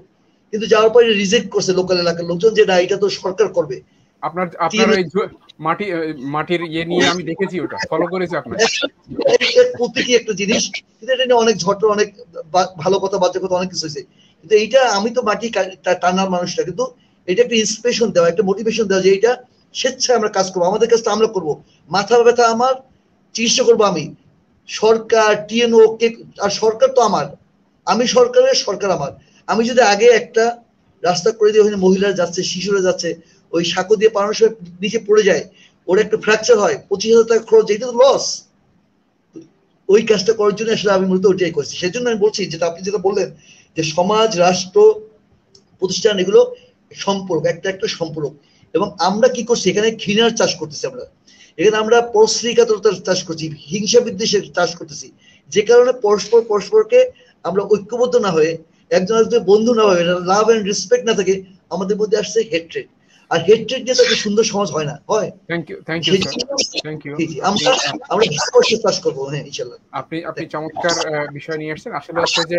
কিন্তু যাওয়ার পরে রিজেক্ট করছে লোকাল এলাকার লোকজন, যে না এটা তো সরকার করবে। আপনার ওই মাটির ইয়ে নিয়ে আমি দেখেছি, ওটা ফলো করেছি আপনার। প্রত্যেকই একটা জিনিস, কিন্তু এটা নিয়ে অনেক ঝড়, অনেক ভালো কথা, বাজে কথা, অনেক কিছু হয়েছে। কিন্তু এইটা আমি তো মাটি টানার মানুষটা, কিন্তু এটা একটা ইন্সপিরেশন দেওয়া, একটা মোটিভেশন দেওয়া যে এইটা স্বেচ্ছায় আমরা কাজ করবো, আমাদের কাজটা আমরা করবো, মাথা ব্যথা আমার, চিকিৎসা করবো আমি, সরকার টিএনও কে, আর সরকার তো আমার, আমি সরকারের, সরকার আমার। আমি যদি আগে একটা রাস্তা করে দিই, ওখানে মহিলারা যাচ্ছে, শিশুরা যাচ্ছে, ওই সাঁকো দিয়ে পাড়ানোর সময় নিচে পড়ে যায়, ওর একটা ফ্র্যাকচার হয়, 25,000 টাকা খরচ, এটা তো লস। ওই কাজটা করার জন্য আসলে আমি মূলত ওইটাই করছি। সেই জন্য আমি বলছি, যেটা আপনি যেটা বললেন যে সমাজ, রাষ্ট্র, প্রতিষ্ঠান, এগুলো সম্পর্ক, একটা একটা সম্পর্ক। এবং আমরা কি করছি, এখানে ঘৃণার চাষ করতেছি, এখানে আমরা পরশ্রীকাতরতার চাষ করছি, হিংসা বিদ্বেষের চাষ করতেছি, যে কারণে পরস্পরকে আমরা ঐক্যবদ্ধ না হয়ে, একজন আরেকজনের বন্ধু না হয়ে, লাভ এন্ড রেসপেক্ট না থাকে, আমাদের মধ্যে আসছে হেট্রেড। আর হেট্রেড দিয়ে তো একটা সুন্দর সমাজ হয় না, হয়। থ্যাংক ইউ আমরা চাষ করবো। হ্যাঁ, ইনশাআল্লাহ। আপনি চমৎকার বিষয় নিয়ে আসছেন। আসলে হচ্ছে যে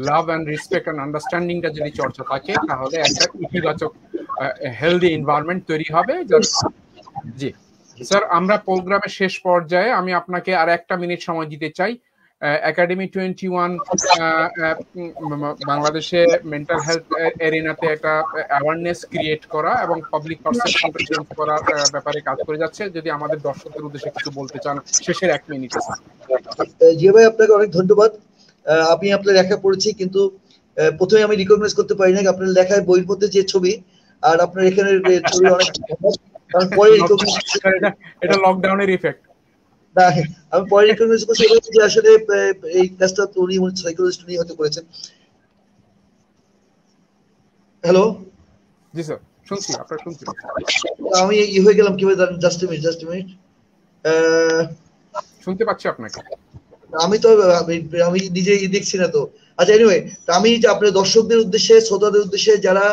লাভ এন্ড রেসপেক্ট এন্ড আন্ডারস্ট্যান্ডিংটা যদি চর্চা থাকে, তাহলে একটা ইতিবাচক হেলদি এনভায়রনমেন্ট তৈরি হবে। জি স্যার, আমরা প্রোগ্রামের শেষ পর্যায়ে, আমি আপনাকে আর 1 মিনিট সময় দিতে চাই। একাডেমি 21 বাংলাদেশে মেন্টাল হেলথ এরিনাতে একটা অ্যাওয়ারনেস ক্রিয়েট করা এবং পাবলিক পারসেপশনটা চেঞ্জ করার ব্যাপারে কাজ করে যাচ্ছে। যদি আমাদের দর্শকদের উদ্দেশ্যে কিছু বলতে চান শেষের 1 মিনিট। জি ভাই, আপনাকে অনেক ধন্যবাদ। আমি আপনার লেখা পড়েছি, কিন্তু প্রথমে আমি রিকগনাইজ করতে পারি না আপনার লেখায়, বইয়ের মধ্যে যে ছবি আর আপনার এখানে ছবি অনেক কারণ পরে এটা লকডাউনের ইফেক্ট। না, আমি পরে রিকগনাইজ করছি যে আসলে এই কাজটা তো উনি সাইকোলজিস্ট উনি হতে করেছেন। হ্যালো, জি স্যার, শুনছি, আপনার শুনছি। আমি হয়ে গেলাম কিভাবে জানেন? জাস্ট মিনিট শুনতে পাচ্ছি আপনাকে। আমি তো আমি নিজে দেখছি না তো। আচ্ছা, এনিওয়ে, আমি যে আপনার দর্শকদের উদ্দেশ্যে, শ্রোতাদের উদ্দেশ্যে যারা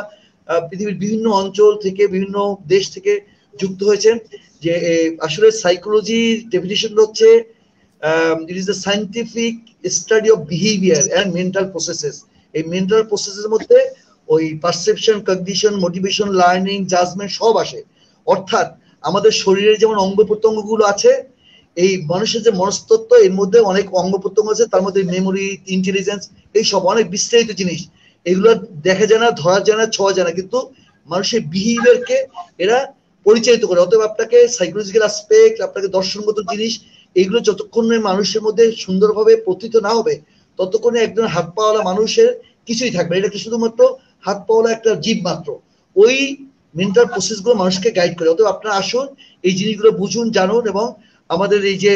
পৃথিবীর বিভিন্ন অঞ্চল থেকে, বিভিন্ন দেশ থেকে যুক্ত হয়েছেন, যে আসলে সাইকোলজির ডেফিনিশন হচ্ছে it is the scientific study of behaviour and mental processes. এই মেন্টাল প্রসেসের মধ্যে ওই perception, cognition, motivation, learning, judgement সব আসে। অর্থাৎ আমাদের শরীরের যেমন অঙ্গ প্রত্যঙ্গগুলো আছে, এই মানুষের যে মনস্তত্ত্ব, এর মধ্যে অনেক অঙ্গ প্রত্যঙ্গ আছে, তার মধ্যে মেমোরি, ইন্টেলিজেন্স, এই সব অনেক বিস্তারিত জিনিস। এগুলো দেখা যায় না, ধরা যায় না, ছোঁয়া যায় না, কিন্তু মানুষের বিহেভিয়ারকে এরা পরিচালিত করে। অতএব আপনাকে সাইকোলজিক্যাল অ্যাসপেক্ট, আপনাকে দর্শনগত জিনিস, এগুলো যতক্ষণে মানুষের মধ্যে সুন্দরভাবে প্রতীত না হবে, ততক্ষণে একজন হাত পাওয়ালা মানুষের কিছুই থাকবে। এটা কি শুধুমাত্র হাত পাওয়ালা একটা জীব মাত্র। ওই মেন্টাল প্রসেস গুলো মানুষকে গাইড করে। অতএব আপনারা আসুন, এই জিনিসগুলো বুঝুন, জানুন, এবং আমাদের এই যে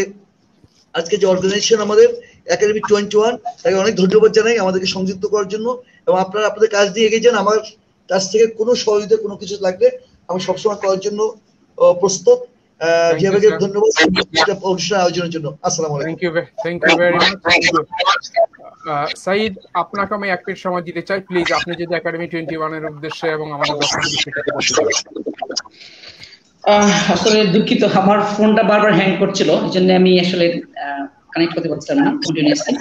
আজকে যে অর্গানাইজেশন আমাদের একাডেমি 21, তাকে অনেক ধন্যবাদ জানাই আমাদেরকে সংযুক্ত করার জন্য। এবং আপনারা আপনাদের কাজ দিয়ে এগিয়ে যান। আমার কাছ থেকে কোনো সহযোগিতা, কোনো কিছু লাগলে আমি সবসময় করার জন্য প্রস্তুত। ধন্যবাদ অনুষ্ঠান আয়োজনের জন্য। আসসালামু আলাইকুম। Thank you very much. Saeed, আপনাকে আমি এক মিনিট সময় দিতে চাই, প্লিজ। আপনি যদি একাডেমি 21 এর উদ্দেশ্যে এবং আমাদের দর্শকদের আসলে দুঃখিত, আমার ফোনটা বারবার হ্যাং করছিল, এই জন্য আমি আসলে কানেক্ট করতে পারছিলাম না কন্টিনিউয়াসলি।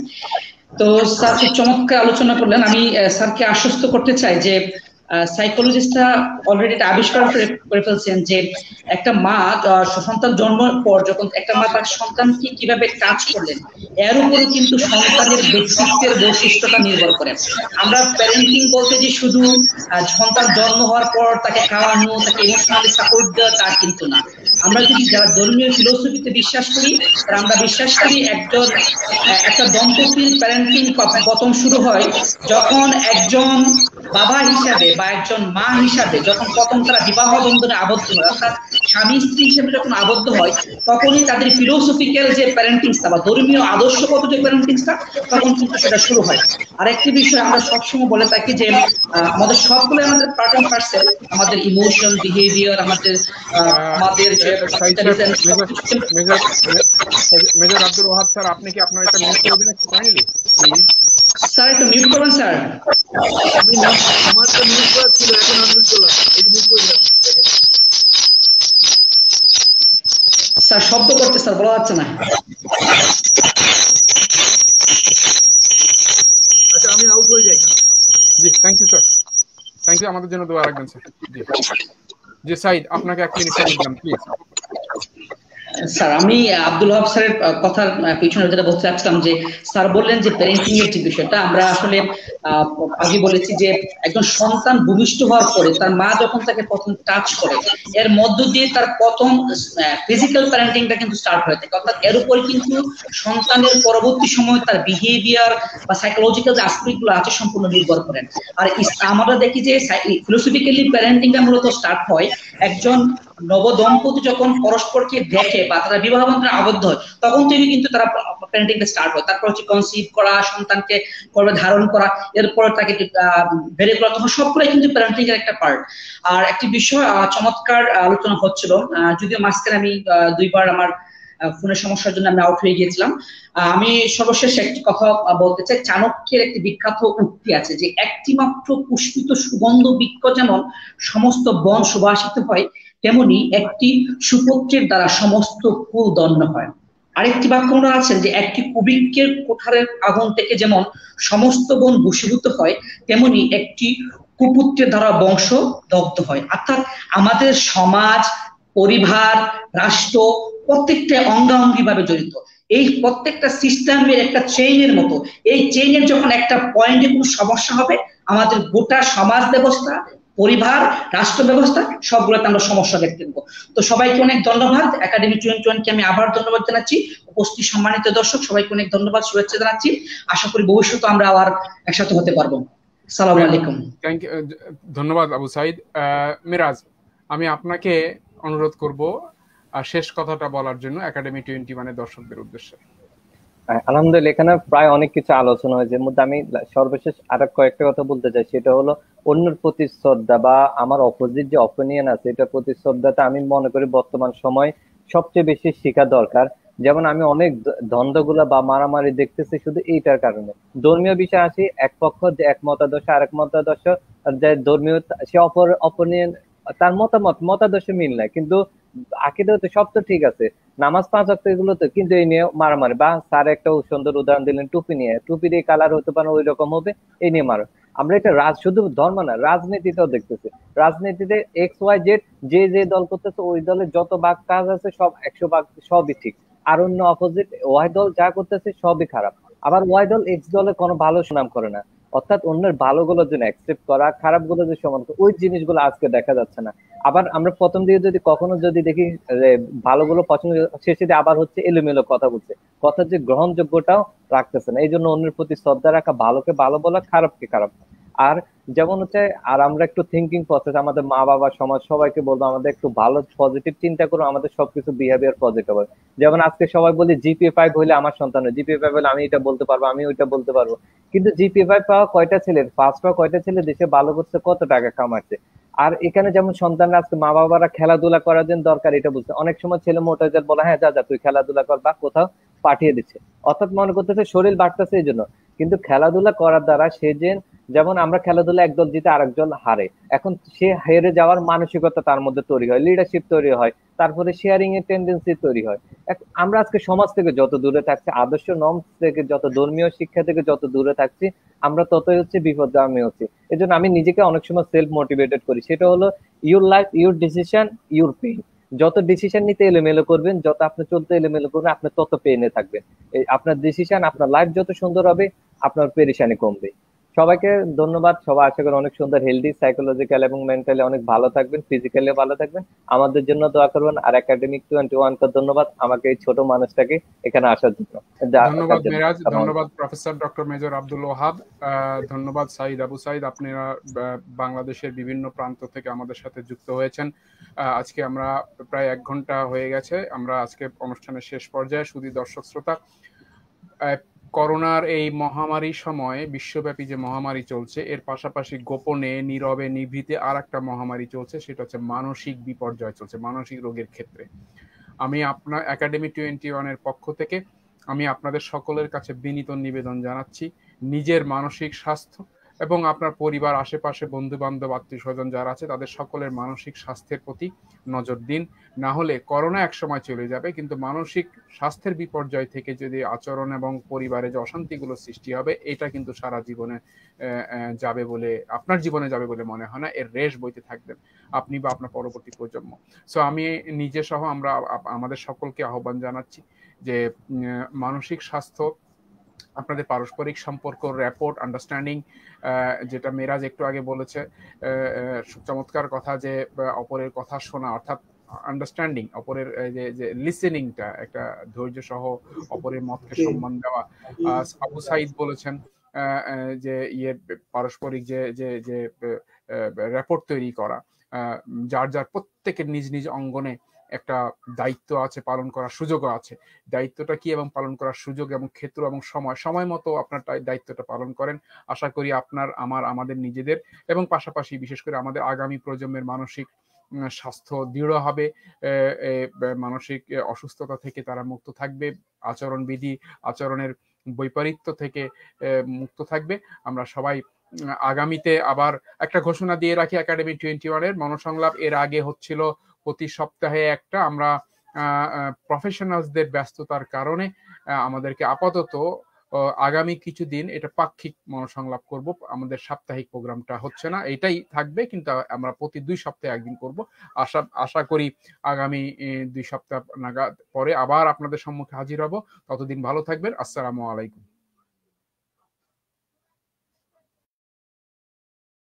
তো স্যার খুব চমৎকার আলোচনা করলেন। আমি স্যারকে আশ্বস্ত করতে চাই যে সাইকোলজিস্টরা অলরেডি এটা আবিষ্কার করে ফেলছেন যে একটা মা সন্তান জন্মের পর যখন একটা মা তার সন্তানকে কিভাবে টাচ করলেন, এর উপরে কিন্তু সন্তানের ব্যক্তিত্বের বৈশিষ্ট্যটা নির্ভর করে। আমরা প্যারেন্টিং বলতে যে শুধু সন্তান জন্ম হওয়ার পর তাকে খাওয়ানো, তাকে ইমোশনালি সাপোর্ট দেওয়া, তা কিন্তু না। আমরা যদি যারা ধর্মীয় ফিলোসফিতে বিশ্বাস করি, তারা আমরা বিশ্বাস করি একটা দম্পতির প্যারেন্টিং প্রথম শুরু হয় যখন একজন বাবা হিসাবে বা একজন মা হিসাবে যখন প্রথম তারা বিবাহ বন্ধনে আবদ্ধ হয়, অর্থাৎ স্বামী স্ত্রী হিসেবে যখন আবদ্ধ হয়, তখনই তাদের ফিলোসফিক্যাল যে প্যারেন্টিংসটা বা ধর্মীয় আদর্শগত যে প্যারেন্টিংসটা, তখন কিন্তু সেটা শুরু হয়। আরেকটি বিষয় আমরা সবসময় বলে থাকি যে আমাদের সবগুলো আমাদের পার্ট এন্ড পার্সেল, আমাদের ইমোশন, বিহেভিয়ার, আমাদের মেজর আব্দুল ওয়াহাব স্যার, আপনি কি আপনার এটা মিউট করবেন একটু কাইন্ডলি প্লিজ? স্যার একটু মিউট করবেন স্যার। আমি আমার তো মিউট করা ছিল, এখন আনমিউট করলাম, এই যে মিউট করে দিলাম। স্যার শব্দ করতে স্যার, বলা যাচ্ছে না। আচ্ছা, আমি আউট হয়ে যাই। জি, thank you sir, thank you. আমাদের জন্য দোয়া রাখবেন স্যার। জি জি, সাইদ, আপনাকে এক মিনিট সময় দিলাম, প্লিজ। স্যার, আমি আব্দুল ওয়াহাব স্যারের কথার পিছনে যেটা বলতে চাচ্ছিলাম যে স্যার বললেন যে প্যারেন্টিং এর যে বিষয়টা, আমরা আসলে আগে বলেছি যে একজন সন্তান ভূমিষ্ঠ হওয়ার পরে তার মা যখন তাকে প্রথম টাচ করে, এর মধ্য দিয়ে তার প্রথম ফিজিক্যাল প্যারেন্টিংটা কিন্তু স্টার্ট হয়ে থাকে। অর্থাৎ এর উপরে কিন্তু সন্তানের পরবর্তী সময় তার বিহেভিয়ার বা সাইকোলজিক্যাল যে অ্যাসপেক্ট গুলো আছে সম্পূর্ণ নির্ভর করেন। আর আমরা দেখি যে ফিলোসফিক্যালি প্যারেন্টিংটা মূলত স্টার্ট হয় একজন নবদম্পতি যখন পরস্পরকে দেখে বা তারা বিবাহ বন্ধনে আবদ্ধ হয়, তখন থেকে কিন্তু তারা প্যারেন্টিংটা স্টার্ট হয়। তারপর হচ্ছে কনসিভ করা, সন্তানকে গর্ভে ধারণ করা, এরপর তাকে বেড়ে তোলা, তখন সবগুলোই কিন্তু প্যারেন্টিং এর একটা পার্ট। আর একটি বিষয় চমৎকার আলোচনা হচ্ছিল, যদিও মাঝখানে আমি দুইবার আমার ফোনের সমস্যার জন্য আমি আউট হয়ে গিয়েছিলাম। আমি সর্বশেষ একটি কথা বলতে চাই। চাণক্যের একটি বিখ্যাত উক্তি আছে যে একটি মাত্র পুষ্পিত সুগন্ধ বৃক্ষ যেমন সমস্ত বন সুবাসিত হয়, তেমনি একটি সুপুত্রের দ্বারা সমস্ত ফুল দণ্ড হয়। আরেকটি বাক্য মনে আছেন যে একটি কুবিকের কোঠারের আগুন থেকে যেমন সমস্ত বন ভূষীভূত হয়, তেমনি একটি কুপুত্রের দ্বারা বংশ দগ্ধ হয়। অর্থাৎ আমাদের সমাজ, পরিবার, রাষ্ট্র প্রত্যেকটা অঙ্গাঙ্গি ভাবে জড়িত। এই প্রত্যেকটা সিস্টেমের একটা চেইনের মতো, এই চেইনের যখন একটা পয়েন্টে কোনো সমস্যা হবে, আমাদের গোটা সমাজ ব্যবস্থা, পরিবার, রাষ্ট্র ব্যবস্থা সবগুলোতে আমরা সমস্যা দেখতে পাবো। তো সবাইকে অনেক ধন্যবাদ। একাডেমি 21 কে আমি আবার ধন্যবাদ জানাচ্ছি। উপস্থিত সম্মানিত দর্শক সবাইকে অনেক ধন্যবাদ, শুভেচ্ছা জানাচ্ছি। আশা করি ভবিষ্যতে আমরা আবার একসাথে হতে পারবো। আসসালামু আলাইকুম। ধন্যবাদ আবু সাইদ। মিরাজ, আমি আপনাকে অনুরোধ করব শেষ কথাটা বলার জন্য একাডেমি 21 দর্শকদের উদ্দেশ্যে। আলহামদুলিল্লাহ, এখানে প্রায় অনেক কিছু আলোচনা হয়েছে। এর মধ্যে আমি সর্বশেষ আর কয়েকটা কথা বলতে চাই, সেটা হলো অন্যের প্রতি শ্রদ্ধা বা আমার অপোজিট যে অপিনিয়ন আছে এটার প্রতি শ্রদ্ধাটা আমি মনে করি বর্তমান সময় সবচেয়ে বেশি শেখা দরকার। যেমন আমি অনেক দ্বন্দ্বগুলা বা মারামারি দেখতেছি শুধু এইটার কারণে। ধর্মীয় বিষয় আসি, এক পক্ষ যে এক মতাদর্শ আরেক মতাদর্শ, যে ধর্মীয় সে অপর অপনিয়ন, তার মতাদর্শ মিল নাই, কিন্তু আকীদাতে সব তো ঠিক আছে, নামাজ 5 ওয়াক্ত এগুলো তো, কিন্তু এই নিয়ে মারামারি। বা স্যার একটা সুন্দর উদাহরণ দিলেন টুপি নিয়ে, টুপি দিয়ে কালার হতে পারে ওই রকম হবে, এই নিয়ে মারো। আমরা এটা শুধু ধর্ম না, রাজনীতিতেও দেখতেছি। রাজনীতিতে এক্স ওয়াই জেড যে যে দল করতেছে ওই দলের যত ভাগ কাজ আছে সব 100 ভাগ সবই ঠিক, আর অন্য অপোজিট ওয়াই দল যা করতেছে সবই খারাপ। আবার ওয়াই দল এক্স দলের কোনো ভালো সুনাম করে না। অর্থাৎ অন্যের ভালো গুলো যেন অ্যাকসেপ্ট করা, খারাপ গুলো যে সমান করা, ওই জিনিসগুলো আজকে দেখা যাচ্ছে না। আবার আমরা প্রথম দিকে যদি কখনো যদি দেখি ভালোগুলো পছন্দ, শেষে দিয়ে আবার হচ্ছে এলোমেলো কথা বলছে, কথার যে গ্রহণযোগ্যটাও রাখতেছে না। এই জন্য অন্যের প্রতি শ্রদ্ধা রাখা, ভালোকে ভালো বলা, খারাপকে খারাপ। আর যেমন হচ্ছে, আর আমরা একটু থিঙ্কিং প্রসেস, আমাদের মা বাবা সমাজ সবাইকে বলবো আমাদের একটু ভালো পজিটিভ চিন্তা করো, আমাদের সবকিছু বিহেভিয়ার পজিটিভ হবে। যেমন আজকে সবাই বলি জিপিএ 5 হলে আমার সন্তান, জিপিএ 5 হলে আমি এটা বলতে পারবো, আমি ওইটা বলতে পারবো। কিন্তু জিপিএ 5 পাওয়া কয়টা ছেলের, পাস পাওয়া কয়টা ছেলে দেশে ভালো করছে, কত টাকা কামাচ্ছে। আর এখানে যেমন সন্তানরা আজকে মা বাবারা খেলাধুলা করার জন্য দরকার এটা বুঝছে। অনেক সময় ছেলে মোটা যায়, বলে হ্যাঁ যা যা তুই খেলাধুলা কর, বা কোথাও পাঠিয়ে দিচ্ছে। অর্থাৎ মনে করতেছে শরীর বাড়তেছে এই জন্য। কিন্তু খেলাধুলা করার দ্বারা সে যে, যেমন আমরা খেলাধুলা একদল জিতে আরেকজন হারে, এখন সে হেরে যাওয়ার মানসিকতা তার মধ্যে তৈরি হয়, লিডারশিপ তৈরি হয়, তারপরে শেয়ারিং এর টেন্ডেন্সি তৈরি হয়। আমরা আজকে সমাজ থেকে যত দূরে থাকছি, আদর্শ নর্মস থেকে যত, ধর্মীয় শিক্ষা থেকে যত দূরে থাকছি, আমরা ততই হচ্ছে বিপদগামী হচ্ছি। এই জন্য আমি নিজেকে অনেক সময় সেলফ মোটিভেটেড করি, সেটা হলো your life your decision your pain. যত ডিসিশন নিতে এলোমেলো করবেন, যত আপনি চলতে এলোমেলো করবেন, আপনি তত পেইনে থাকবেন। আপনার ডিসিশন, আপনার লাইফ যত সুন্দর হবে, আপনার পেরেশানি কমবে। সবাইকে ধন্যবাদ। সবাই আশা করি অনেক সুন্দর, হেলদি, সাইকোলজিক্যাল এবং মেন্টালি অনেক ভালো থাকবেন, ফিজিক্যালি ভালো থাকবেন। আমাদের জন্য দোয়া করবেন। আর একাডেমিক 21 কে ধন্যবাদ আমাকে এই ছোট মানুষটাকে এখানে আসার জন্য। ধন্যবাদ মেরাজ, ধন্যবাদ professor doctor major Abdul Wahab, ধন্যবাদ সাইদ আবু সাইদ, আপনারা বাংলাদেশের বিভিন্ন প্রান্ত থেকে আমাদের সাথে যুক্ত হয়েছেন। আজকে আমরা প্রায় 1 ঘন্টা হয়ে গেছে, আমরা আজকে অনুষ্ঠানের শেষ পর্যায়ে। শুধু দর্শক শ্রোতা, করোনার এই মহামারীর সময় বিশ্বব্যাপী যে মহামারী চলছে, এর পাশাপাশি গোপনে নীরবে নিভৃতে আর একটা মহামারী চলছে, সেটা হচ্ছে মানসিক বিপর্যয় চলছে, মানসিক রোগের ক্ষেত্রে। আমি আপনার একাডেমি 21 পক্ষ থেকে আমি আপনাদের সকলের কাছে বিনীত নিবেদন জানাচ্ছি, নিজের মানসিক স্বাস্থ্য এবং আপনার পরিবার, আশেপাশে বন্ধু বান্ধব, আত্মীয় স্বজন যারা আছে তাদের সকলের মানসিক স্বাস্থ্যের প্রতি নজর দিন। না হলে করোনা একসময় চলে যাবে, কিন্তু মানসিক স্বাস্থ্যের বিপর্যয় থেকে যদি আচরণ এবং পরিবারে যে অশান্তিগুলো সৃষ্টি হবে, এটা কিন্তু সারা জীবনে যাবে বলে, আপনার জীবনে যাবে বলে মনে হয় না। এর রেশ বইতে থাকবেন আপনি বা আপনার পরবর্তী প্রজন্ম। সো আমি নিজে সহ আমরা আমাদের সকলকে আহ্বান জানাচ্ছি যে মানসিক স্বাস্থ্য, আপনাদের পারস্পরিক সম্পর্ক, র্যাপোর্ট, আন্ডারস্ট্যান্ডিং, যেটা মেরাজ একটু আগে বলেছে, চমৎকার কথা, যে অপরের কথা শোনা, অর্থাৎ আন্ডারস্ট্যান্ডিং, অপরের যে লিসেনিংটা, একটা ধৈর্য সহ অপরের মতকে সম্মান দেওয়া। আবু সাইদ বলেছেন যে পারস্পরিক যে যে যে র্যাপোর্ট তৈরি করা, যার যার প্রত্যেকের নিজ নিজ অঙ্গনে একটা দায়িত্ব আছে, পালন করার সুযোগও আছে। দায়িত্বটা কি এবং পালন করার সুযোগ এবং ক্ষেত্র এবং সময় মতো আপনার দায়িত্বটা পালন করেন। আশা করি আপনার, আমাদের নিজেদের এবং পাশাপাশি বিশেষ করে আমাদের আগামী প্রজন্মের মানসিক স্বাস্থ্য দৃঢ় হবে, মানসিক অসুস্থতা থেকে তারা মুক্ত থাকবে, আচরণবিধি, আচরণের বৈপরীত্য থেকে মুক্ত থাকবে। আমরা সবাই আগামীতে আবার একটা ঘোষণা দিয়ে রাখি, একাডেমি 21 মনোসংলাপ এর আগে হচ্ছিল প্রতি সপ্তাহে একটা, আমরা প্রফেশনালসদের ব্যস্ততার কারণে আমাদেরকে আপাতত আগামী কিছুদিন এটা পাক্ষিক মনোসংলাপ করব, আমাদের সাপ্তাহিক প্রোগ্রামটা হচ্ছে না, এটাই থাকবে, কিন্তু আমরা প্রতি 2 সপ্তাহে একদিন করব। আশা করি আগামী 2 সপ্তাহ নাগাদ পরে আবার আপনাদের সম্মুখে হাজির হব। ততদিন ভালো থাকবেন। আসসালামু আলাইকুম।